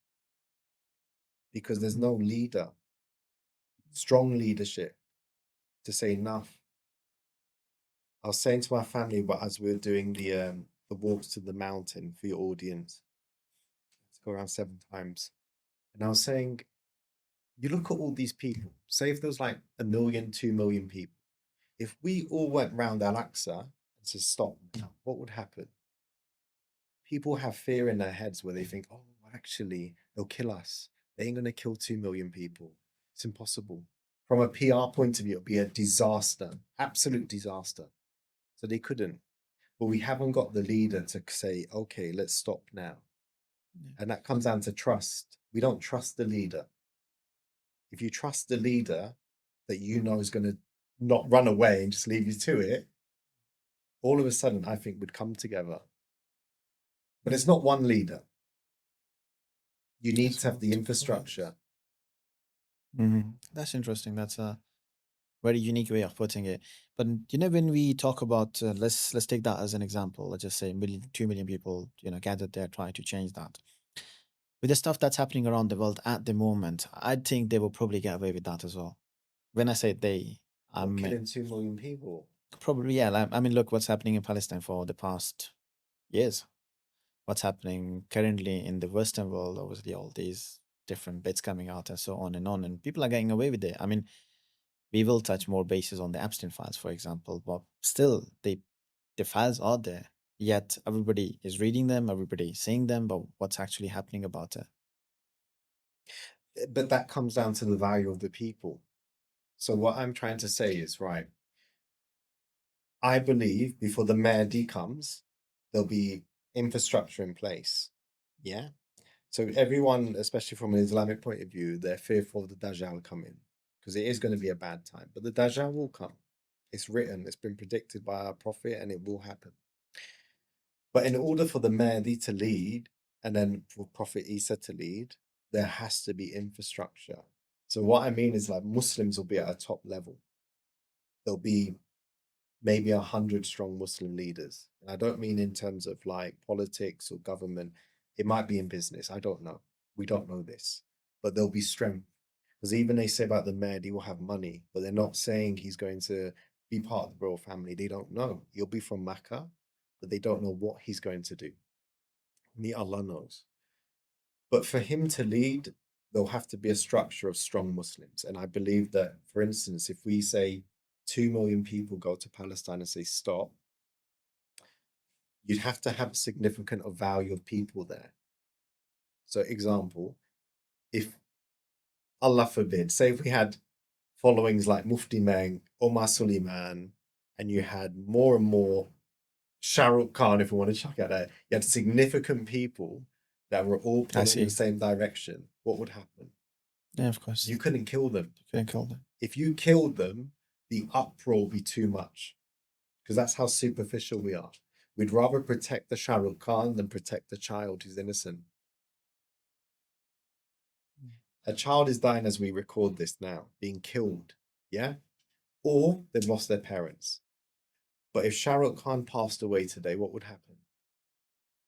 Because there's no leader, strong leadership to say enough. I was saying to my family, but as we were doing the walks to the mountain for your audience, to go around 7 times. And I was saying, you look at all these people, say if there's like 1 million, 2 million people, if we all went round Al-Aqsa and said, stop now, what would happen? People have fear in their heads where they think, oh, actually, they'll kill us. They ain't going to kill 2 million people. It's impossible. From a PR point of view, it'll be a disaster, absolute disaster. So they couldn't. But we haven't got the leader to say, okay, let's stop now. Yeah. And that comes down to trust. We don't trust the leader. If you trust the leader that you know is going to not run away and just leave you to it, all of a sudden, I think would come together. But it's not one leader. You need to have the infrastructure. That's interesting. That's a very unique way of putting it. But when we talk about let's take that as an example. Let's just say 2 million people, gathered there trying to change that. With the stuff that's happening around the world at the moment, I think they will probably get away with that as well. When I say they, I Or mean killing 2 million people. probably yeah. I mean, look what's happening in Palestine for the past years. What's happening currently in the Western world, obviously all these different bits coming out and so on and on, and people are getting away with it. I mean, we will touch more bases on the Epstein files, for example, but still, the files are there. Yet everybody is reading them, everybody is seeing them, but what's actually happening about it? But that comes down to the value of the people. So what I'm trying to say is, right, I believe before the Mahdi comes, there'll be infrastructure in place. Yeah. So everyone, especially from an Islamic point of view, they're fearful of the Dajjal coming because it is going to be a bad time. But the Dajjal will come. It's written, it's been predicted by our prophet, and it will happen. But in order for the Mahdi to lead, and then for Prophet Isa to lead, there has to be infrastructure. So what I mean is like Muslims will be at a top level. There'll be maybe 100 strong Muslim leaders. And I don't mean in terms of like politics or government. It might be in business. I don't know. We don't know this. But there'll be strength. Because even they say about the Mahdi will have money, but they're not saying he's going to be part of the royal family. They don't know. He'll be from Makkah, but they don't know what he's going to do. Only Allah knows. But for him to lead, there'll have to be a structure of strong Muslims. And I believe that, for instance, if we say 2 million people go to Palestine and say stop, you'd have to have a significant of value of people there. So, example, if Allah forbid, say if we had followings like Mufti Meng, Omar Suleiman, and you had more and more Shah Rukh Khan, if we want to chuck at it, you had significant people that were all I pulling in the see. same direction, what would happen? Yeah, of course. You couldn't kill them. You couldn't kill them. If you killed them, the uproar would be too much because that's how superficial we are. We'd rather protect the Shah Rukh Khan than protect the child who's innocent. A child is dying as we record this now, being killed, yeah? Or they've lost their parents. But if Shah Rukh Khan passed away today, what would happen?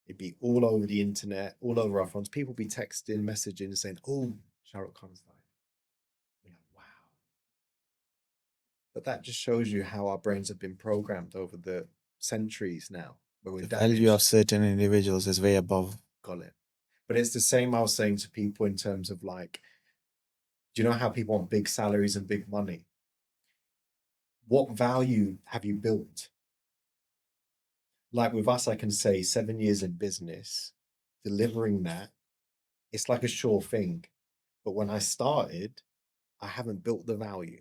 It'd be all over the internet, all over our phones. People be texting, messaging, saying, "Oh, Shah Rukh Khan's died." We're like, wow. But that just shows you how our brains have been programmed over the centuries now, where we're The value of damaged. certain individuals is way above. Got it. But it's the same I was saying to people in terms of like, do you know how people want big salaries and big money? What value have you built? Like with us, I can say 7 years in business, delivering that, it's like a sure thing. But when I started, I haven't built the value.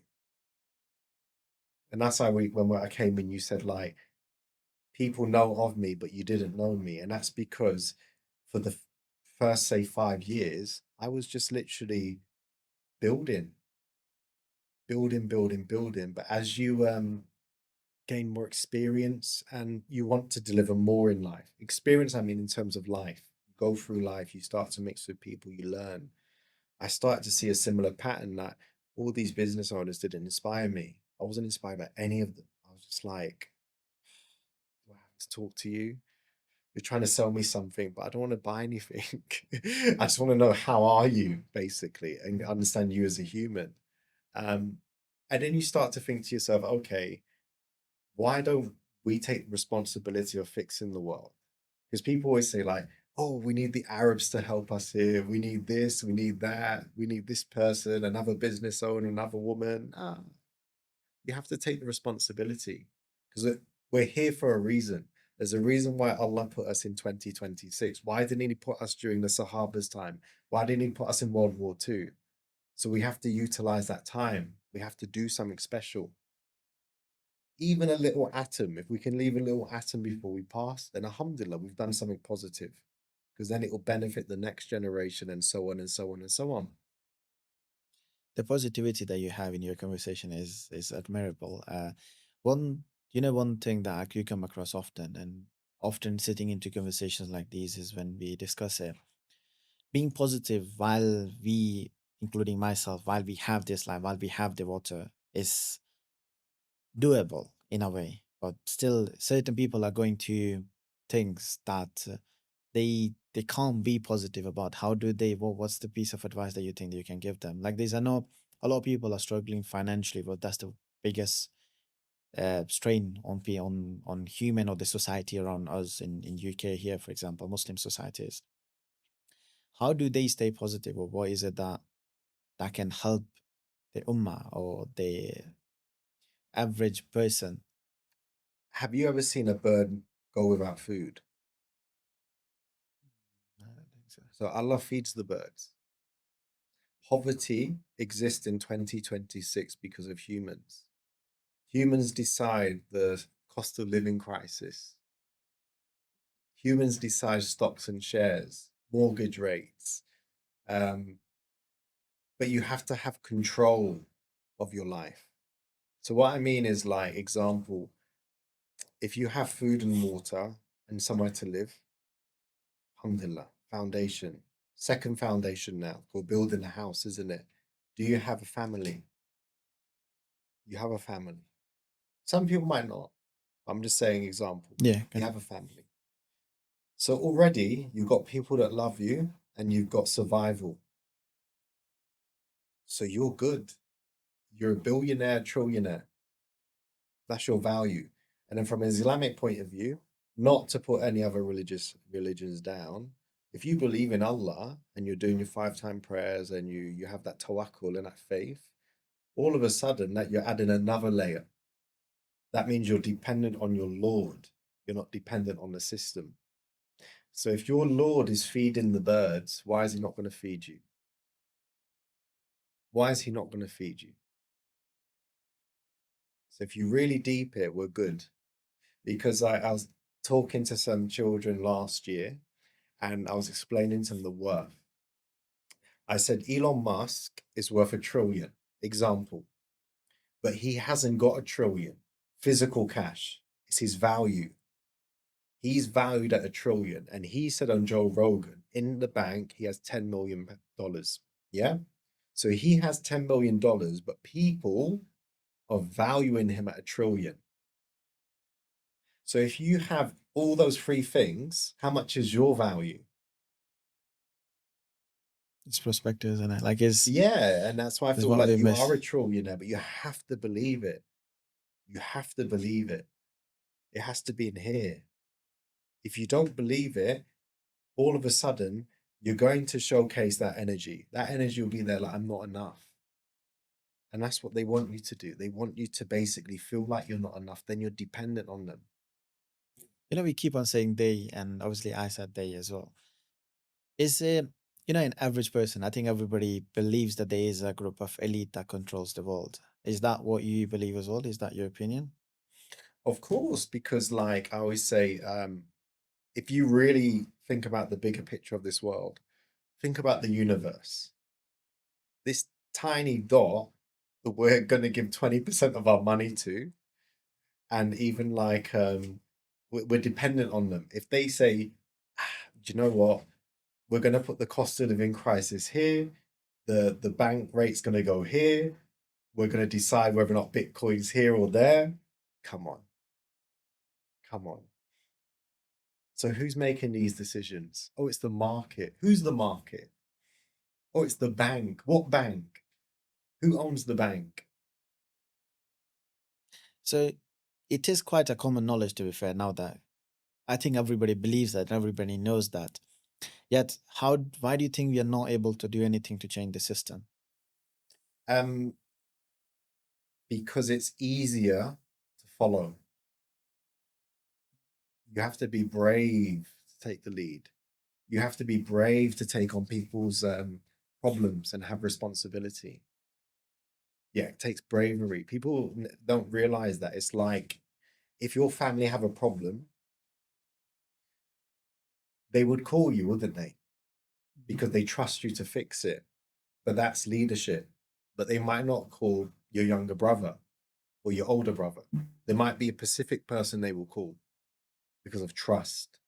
And that's why when I came in, you said like, people know of me, but you didn't know me. And that's because for the first, say, 5 years, I was just literally building, building. But as you gain more experience and you want to deliver more in life, experience, I mean, in terms of life, you go through life, you start to mix with people, you learn. I started to see a similar pattern that all these business owners didn't inspire me. I wasn't inspired by any of them. I was just like, do I have to talk to you? You're trying to sell me something, but I don't want to buy anything. I just want to know how are you, basically, and understand you as a human. Um, and then you start to think to yourself, okay, why don't we take responsibility of fixing the world? Because people always say, like, oh, we need the Arabs to help us here. We need this, we need that, we need this person, another business owner, another woman. Ah, you have to take the responsibility because we're here for a reason. There's a reason why Allah put us in 2026. Why didn't He put us during the Sahaba's time? Why didn't He put us in World War II? So we have to utilize that time. We have to do something special. Even a little atom, if we can leave a little atom before we pass, then alhamdulillah, we've done something positive because then it will benefit the next generation and so on and so on and so on. The positivity that you have in your conversation is admirable. One, one thing that I do come across often, and often sitting into conversations like these, is when we discuss it. Being positive while we, including myself, while we have this life, while we have the water, is doable in a way. But still, certain people are going to things that they can't be positive about. How do they? What's the piece of advice that you think that you can give them? Like, I know a lot of people are struggling financially, but that's the biggest strain on on human or the society around us in UK here, for example, Muslim societies. How do they stay positive, or what is it that can help the ummah or the average person? Have you ever seen a bird go without food? I don't think so. So Allah feeds the birds. Poverty exists in 2026 because of humans. Humans decide the cost of living crisis. Humans decide stocks and shares, mortgage rates. Um, but you have to have control of your life. So what I mean is, like, example, if you have food and water and somewhere to live, alhamdulillah, foundation. Second foundation now for building a house, isn't it? Do you have a family? You have a family. Some people might not. I'm just saying example. Yeah, You have a family. So already you've got people that love you and you've got survival. So you're good. You're a billionaire, trillionaire. That's your value. And then from an Islamic point of view, not to put any other religions down, if you believe in Allah and you're doing your 5 time prayers and you have that tawakkul and that faith, all of a sudden that you're adding another layer. That means you're dependent on your Lord. You're not dependent on the system. So if your Lord is feeding the birds, why is He not going to feed you? Why is He not going to feed you? So if you really deep it, we're good. Because I was talking to some children last year and I was explaining to them the worth. I said, Elon Musk is worth 1 trillion, example, but he hasn't got 1 trillion physical cash. It's his value. He's valued at 1 trillion. And he said on Joe Rogan, in the bank, he has $10 million. Yeah. So he has $10 million, but people are valuing him at 1 trillion. So if you have all those three things, how much is your value? It's perspective, isn't it? Like, Yeah, and that's why I is feel what like we you miss. are a trillionaire, but you have to believe it. You have to believe it. It has to be in here. If you don't believe it, all of a sudden you're going to showcase that energy. That energy will be there like, I'm not enough. And that's what they want you to do. They want you to basically feel like you're not enough. Then you're dependent on them. We keep on saying they, and obviously I said they as well. Is an average person, I think everybody believes that there is a group of elite that controls the world. Is that what you believe as well? Is that your opinion? Of course, because like I always say, if you really think about the bigger picture of this world, think about the universe. This tiny dot that we're going to give 20% of our money to, and even like we're dependent on them. If they say, do you know what? We're going to put the cost of living crisis here, the bank rate's going to go here, we're going to decide whether or not Bitcoin's here or there. Come on, come on. So who's making these decisions? Oh, it's the market. Who's the market? Oh, it's the bank. What bank? Who owns the bank? So it is quite a common knowledge, to be fair, now that I think everybody believes that, everybody knows that. Yet, why do you think we are not able to do anything to change the system? Um, because it's easier to follow. You have to be brave to take the lead. You have to be brave to take on people's problems and have responsibility. Yeah, it takes bravery. People don't realize that. It's like if your family have a problem, they would call you, wouldn't they? Because they trust you to fix it. But that's leadership. But they might not call your younger brother or your older brother. There might be a specific person they will call because of trust.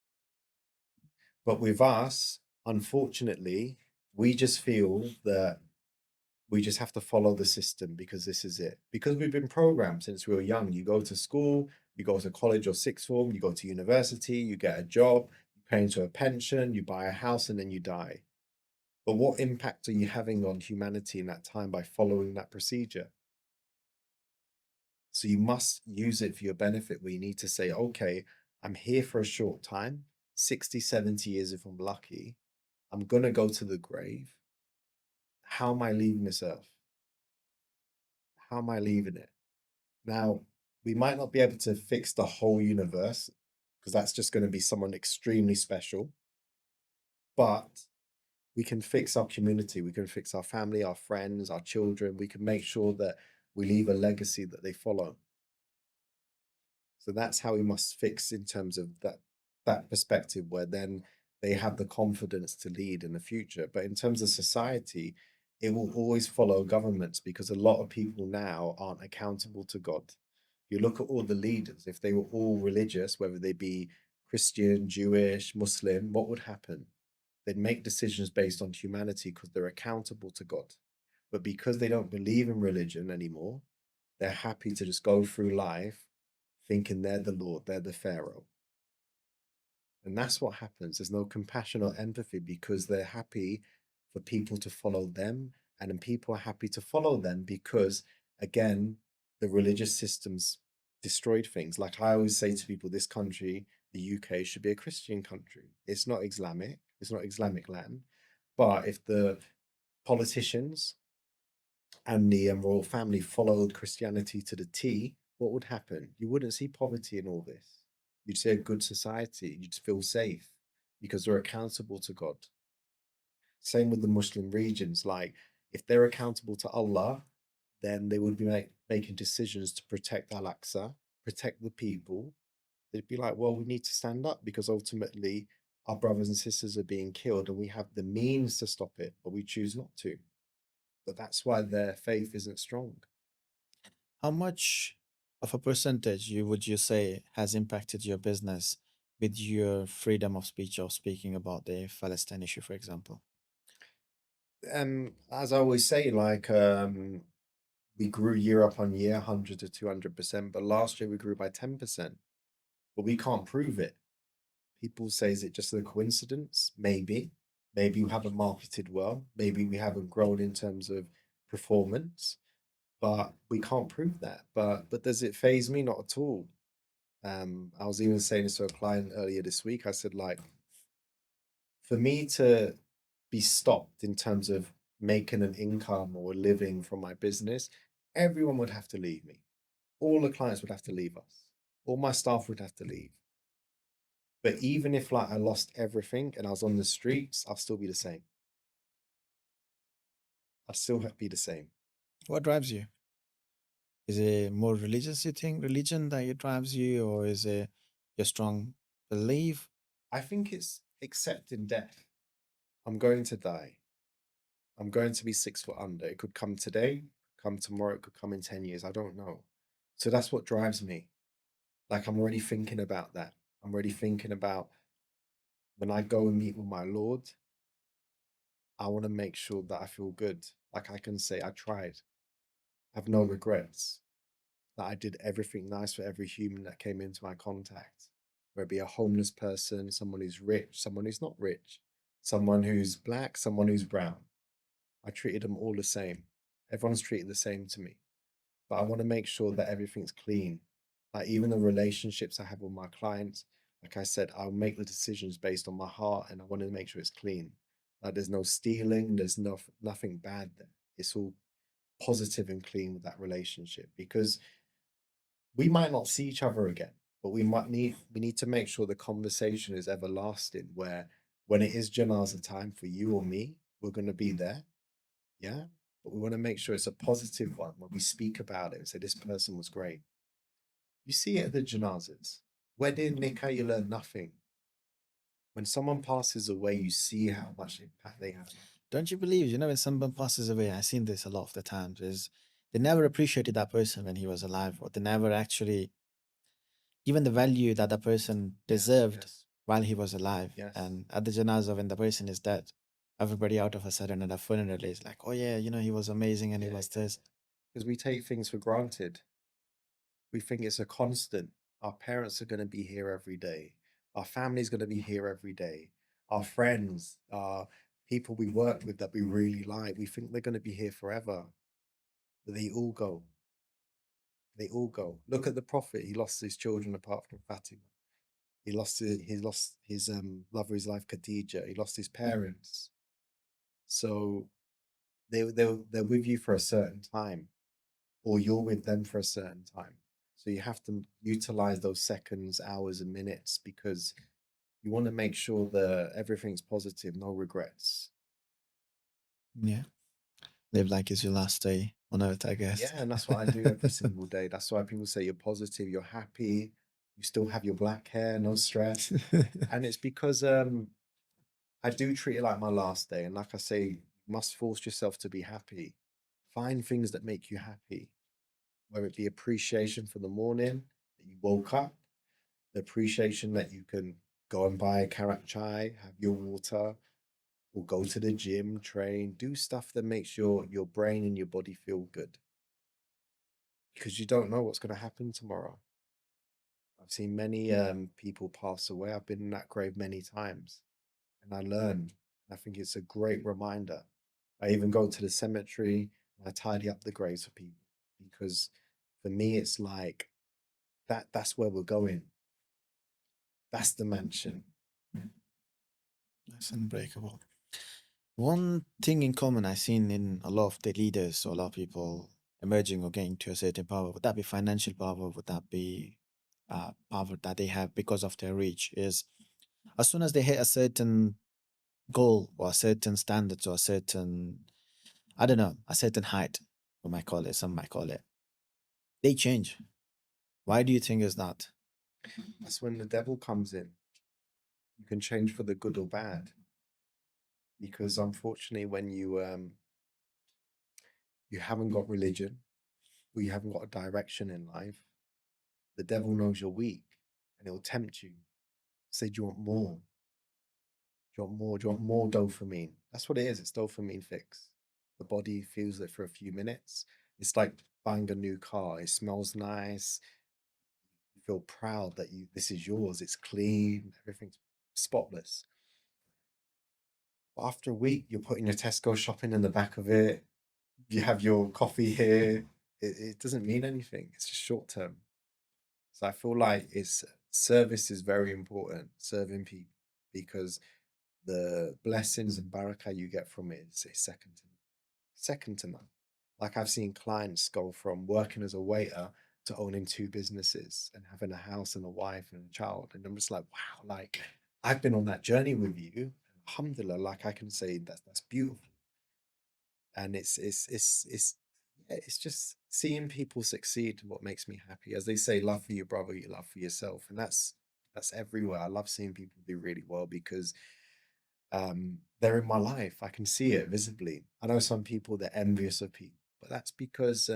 But with us, unfortunately, we just feel that we just have to follow the system because this is it. Because we've been programmed since we were young. You go to school, you go to college or sixth form, you go to university, you get a job, you pay into a pension, you buy a house, and then you die. But what impact are you having on humanity in that time by following that procedure? So you must use it for your benefit where you need to say, okay, I'm here for a short time, 60, 70 years if I'm lucky. I'm going to go to the grave. How am I leaving this earth? How am I leaving it? Now, we might not be able to fix the whole universe because that's just going to be someone extremely special, but we can fix our community. We can fix our family, our friends, our children. We can make sure that we leave a legacy that they follow. So that's how we must fix in terms of that perspective where then they have the confidence to lead in the future. But in terms of society, it will always follow governments because a lot of people now aren't accountable to God. You look at all the leaders, if they were all religious, whether they be Christian, Jewish, Muslim, what would happen? They'd make decisions based on humanity because they're accountable to God. But because they don't believe in religion anymore, they're happy to just go through life thinking they're the Lord, they're the Pharaoh. And that's what happens. There's no compassion or empathy because they're happy for people to follow them. And then people are happy to follow them because, again, the religious systems destroyed things. Like I always say to people, this country, the UK, should be a Christian country. It's not Islamic land. But if the politicians and the royal family followed Christianity to the T, what would happen? You wouldn't see poverty in all this. You'd see a good society. You'd feel safe because they're accountable to God. Same with the Muslim regions. Like, if they're accountable to Allah, then they would be making decisions to protect Al Aqsa, protect the people. They'd be like, well, we need to stand up because ultimately our brothers and sisters are being killed and we have the means to stop it, but we choose not to. But that's why their faith isn't strong. How much of a percentage would you say has impacted your business with your freedom of speech or speaking about the Palestine issue, for example? As I always say, like we grew year up on year, 100 to 200%, but last year we grew by 10%. but we can't prove it. People say, is it just a coincidence? Maybe. Maybe we haven't marketed well. Maybe we haven't grown in terms of performance, but we can't prove that. But does it phase me? Not at all. I was even saying this to a client earlier this week. I said, like, for me to be stopped in terms of making an income or a living from my business, everyone would have to leave me. All the clients would have to leave us. All my staff would have to leave. But even if like I lost everything and I was on the streets, I'll still be the same. I'd still be the same. What drives you? Is it more religious, you think, religion that drives you, or is it your strong belief? I think it's accepting death. I'm going to die. I'm going to be 6 foot under. It could come today, come tomorrow, it could come in 10 years. I don't know. So that's what drives me. Like I'm already thinking about that. I'm already thinking about when I go and meet with my Lord, I want to make sure that I feel good. Like I can say, I tried, I have no regrets, that I did everything nice for every human that came into my contact, whether it be a homeless person, someone who's rich, someone who's not rich, someone who's black, someone who's brown. I treated them all the same. Everyone's treated the same to me. But I want to make sure that everything's clean. Like even the relationships I have with my clients, like I said, I'll make the decisions based on my heart and I want to make sure it's clean. Like there's no stealing, there's nothing bad there. It's all positive and clean with that relationship because we might not see each other again, but we need to make sure the conversation is everlasting where when it is janaza time for you or me, we're gonna be there. Yeah. But we want to make sure it's a positive one when we speak about it and say this person was great. You see it at the janazas. Wedding, nikah, you learn nothing. When someone passes away, you see how much impact they have. Don't you believe, when someone passes away, I've seen this a lot of the times, is they never appreciated that person when he was alive, or they never actually given the value that the person Yes, deserved yes, while he was alive. yes. And at the janazah, when the person is dead, everybody out of a sudden at a funeral is like, oh yeah, he was amazing and he Yeah, was this. because we take things for granted. We think it's a constant. Our parents are going to be here every day. Our family's going to be here every day. Our friends, our people we work with that we really like, we think they're going to be here forever. But they all go. They all go. Look at the Prophet. He lost his children apart from Fatima. He lost his love of his life, Khadija. He lost his parents. So they're with you for a certain time, or you're with them for a certain time. So you have to utilize those seconds, hours, and minutes because you want to make sure that everything's positive, no regrets. Yeah. Live like it's your last day on earth, I Yeah, guess. and that's what I do every single day. That's why people say you're positive, you're happy, you still have your black hair, no stress. And it's because I do treat it like my last day. And like I say, you must force yourself to be happy. Find things that make you happy, whether it be appreciation for the morning that you woke up, the appreciation that you can go and buy a karak chai, have your water, or go to the gym, train, do stuff that makes your brain and your body feel good. Because you don't know what's going to happen tomorrow. I've seen many people pass away. I've been in that grave many times and I learn. I think it's a great reminder. I even go to the cemetery and I tidy up the graves for people because for me it's like that's where we're going. That's the mansion. That's unbreakable. One thing in common I've seen in a lot of the leaders or a lot of people emerging or getting to a certain power, would that be financial power? Would that be power that they have because of their reach? Is as soon as they hit a certain goal or a certain standards or a certain, I don't know, a certain height, we might call it, some might call it, they change. Why do you think is that? That's when the devil comes in. You can change for the good or bad. Because unfortunately when you haven't got religion or you haven't got a direction in life, the devil knows you're weak and he'll tempt you. Say, do you want more? Do you want more? Do you want more dopamine? That's what it is. It's dopamine fix. The body feels it for a few minutes. It's like buying a new car. It smells nice. You feel proud that this is yours. It's clean, everything's spotless. But after a week, you're putting your Tesco shopping in the back of it. You have your coffee here. It doesn't mean anything. It's just short term. So I feel like it's service is very important, serving people, because the blessings and barakah you get from it is second to none. Like I've seen clients go from working as a waiter to owning two businesses and having a house and a wife and a child. And I'm just like, wow, like I've been on that journey with you. Alhamdulillah, like I can say that's beautiful. And it's just seeing people succeed what makes me happy. As they say, love for your brother, you love for yourself. And that's everywhere. I love seeing people do really well because they're in my life. I can see it visibly. I know some people they're envious of people, but that's because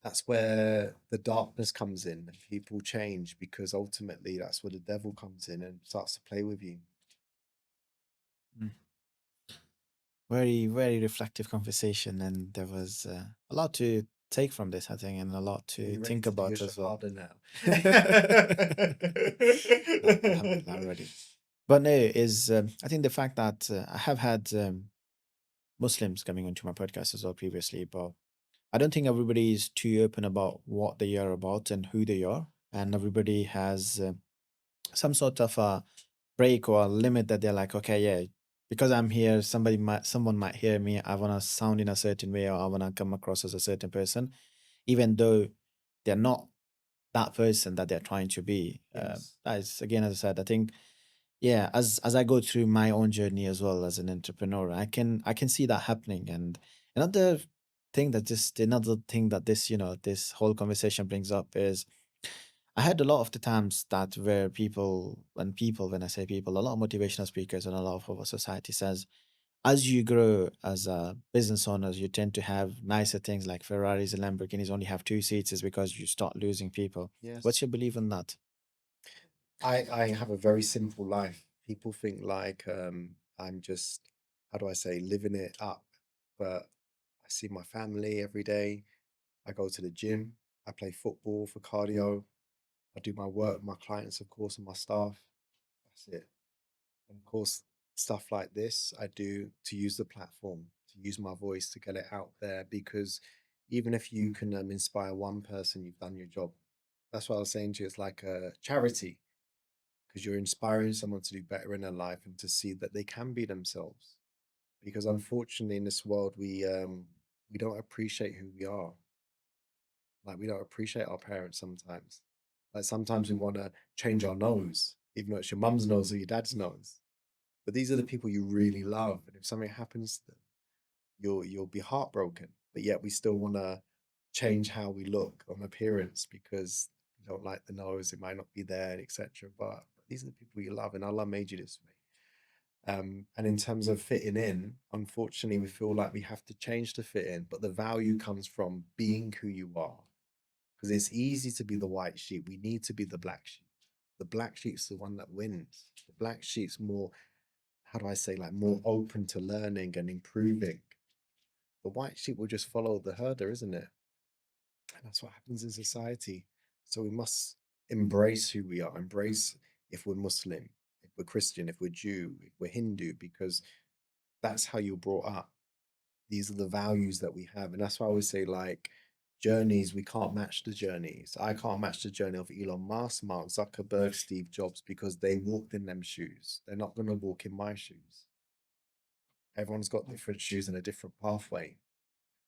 that's where the darkness comes in and people change because ultimately that's where the devil comes in and starts to play with you. Mm. Very, very reflective conversation, and there was a lot to take from this, I think, and a lot Are to you ready think to do your about as well. shahada now? No, alhamdulillah, I'm ready. But no, is I think the fact that I have had Muslims coming onto my podcast as well previously, but I don't think everybody is too open about what they are about and who they are, and everybody has some sort of a break or a limit that they're like, okay, yeah, because I'm here, someone might hear me. I want to sound in a certain way, or I want to come across as a certain person, even though they're not that person that they're trying to be. Yes. That is again, as I said, I think yeah, as I go through my own journey as well as an entrepreneur, I can see that happening. And another another thing that this this whole conversation brings up is I had a lot of the times that where when I say people, a lot of motivational speakers and a lot of our society says, as you grow as a business owners, you tend to have nicer things like Ferraris and Lamborghinis only have two seats is because you start losing people. What's Yes. your belief in that? I have a very simple life. People think like I'm just, how do I say, living it up. But I see my family every day. I go to the gym. I play football for cardio. I do my work, my clients, of course, and my staff. That's it. And of course, stuff like this, I do to use the platform, to use my voice to get it out there. Because even if you can inspire one person, you've done your job. That's what I was saying to you. It's like a charity because you're inspiring someone to do better in their life and to see that they can be themselves. Because unfortunately, in this world, we don't appreciate who we are. Like we don't appreciate our parents sometimes. Like sometimes we want to change our nose, even though it's your mum's nose or your dad's nose. But these are the people you really love, and if something happens to them, you'll be heartbroken. But yet we still want to change how we look on appearance because we don't like the nose, it might not be there, etc. But these are the people you love, and Allah made you this way. And in terms of fitting in, unfortunately, we feel like we have to change to fit in, but the value comes from being who you are. Because it's easy to be the white sheep. We need to be the black sheep. The black sheep's the one that wins. The black sheep's more, how do I say, like more open to learning and improving. The white sheep will just follow the herder, isn't it? And that's what happens in society. So we must embrace who we are, embrace if we're Muslim, if we're Christian, if we're Jew, if we're Hindu, because that's how you're brought up. These are the values that we have. And that's why I always say, like, journeys, we can't match the journeys. I can't match the journey of Elon Musk, Mark Zuckerberg, Steve Jobs, because they walked in them shoes. They're not going to walk in my shoes. Everyone's got different shoes and a different pathway.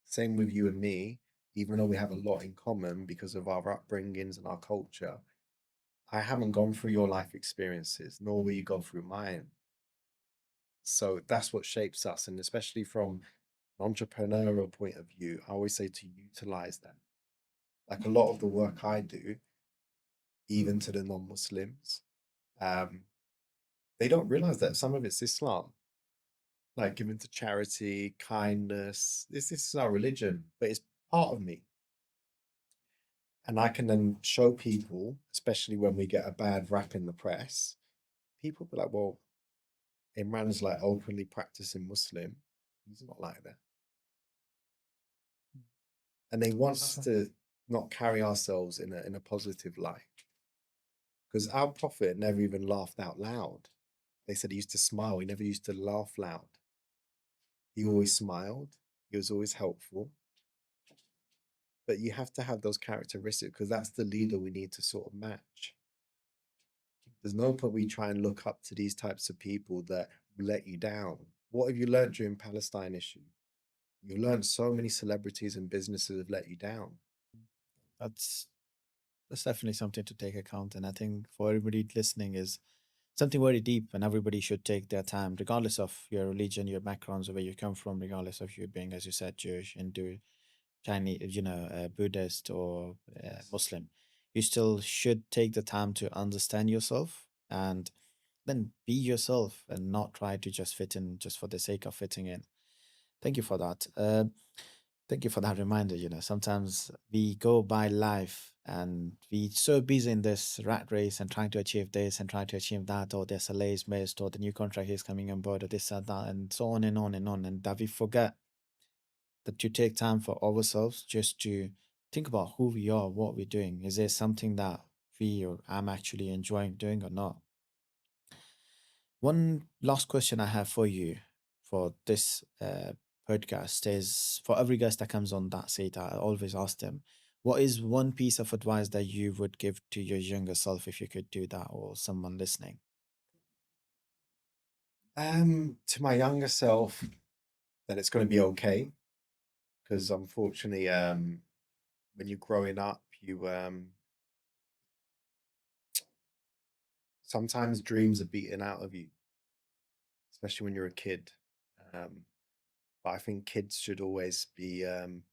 Same with you and me, even though we have a lot in common because of our upbringings and our culture. I haven't gone through your life experiences, nor will you go through mine. So that's what shapes us. And especially from an entrepreneurial point of view, I always say to utilize that. Like a lot of the work I do, even to the non-Muslims, um, they don't realize that some of it's Islam, like giving to charity, kindness. This is our religion, but it's part of me. And I can then show people, especially when we get a bad rap in the press, people be like, well, Imran's like openly practicing Muslim. He's not like that. And they want us to not carry ourselves in a positive light. Because our prophet never even laughed out loud. They said he used to smile, he never used to laugh loud. He always smiled, he was always helpful. But you have to have those characteristics because that's the leader we need to sort of match. There's no point we try and look up to these types of people that let you down. What have you learned during Palestine issue? You learned so many celebrities and businesses have let you down. That's that's definitely something to take account. And I think for everybody listening is something very deep, and everybody should take their time, regardless of your religion, your backgrounds, or where you come from, regardless of you being, as you said, Jewish, Hindu, Chinese, Buddhist, or Yes. Muslim. You still should take the time to understand yourself and then be yourself and not try to just fit in just for the sake of fitting in. Thank you for that. Thank you for that reminder. Sometimes we go by life and we so busy in this rat race and trying to achieve this and trying to achieve that, or there's a lays missed, or the new contract is coming on board, or this and that, and so on and on and on, and that we forget that to take time for ourselves just to think about who we are, what we're doing. Is there something that we or I'm actually enjoying doing or not? One last question I have for you for this podcast is for every guest that comes on that seat, I always ask them, what is one piece of advice that you would give to your younger self if you could do that, or someone listening? To my younger self, that it's going to be okay. Because unfortunately, when you're growing up, you sometimes dreams are beaten out of you, especially when you're a kid. Um, but I think kids should always be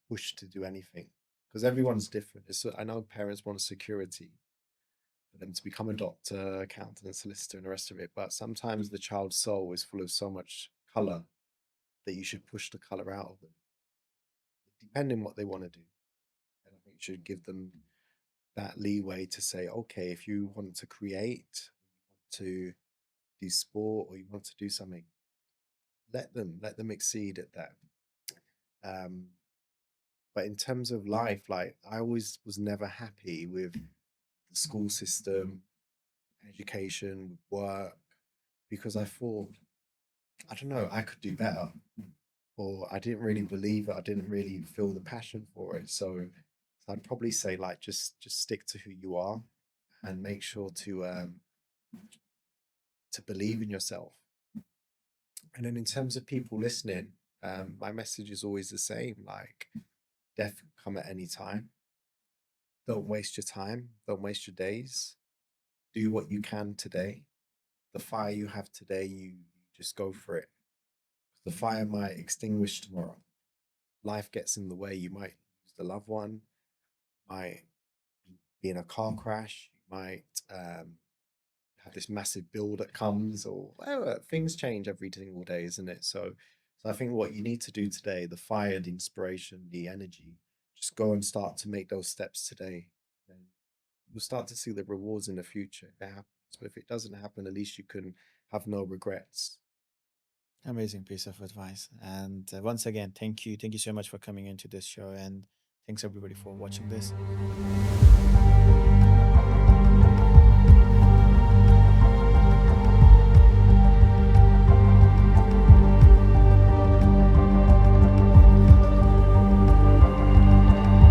pushed to do anything because everyone's different. I know parents want security for them to become a doctor, accountant, solicitor, and the rest of it. But sometimes the child's soul is full of so much color that you should push the color out of them, depending what they want to do. And I think you should give them that leeway to say, okay, if you want to create, to do sport, or you want to do something, let them exceed at that. Um, but in terms of life, like I always was never happy with the school system, education, work, because I thought, I don't know, I could do better. Or I didn't really believe it. I didn't really feel the passion for it. So I'd probably say like just stick to who you are and make sure to believe in yourself. And then in terms of people listening, my message is always the same, like death can come at any time. Don't waste your time, don't waste your days. Do what you can today. The fire you have today, you just go for it. The fire might extinguish tomorrow. Life gets in the way. You might lose a loved one, might be in a car crash, you might have this massive bill that comes, or whatever. Things change every single day, isn't it? So I think what you need to do today, the fire, the inspiration, the energy, just go and start to make those steps today. And you'll start to see the rewards in the future if it happens. But if it doesn't happen, at least you can have no regrets. Amazing piece of advice. And once again, thank you. Thank you so much for coming into this show. And thanks everybody for watching this.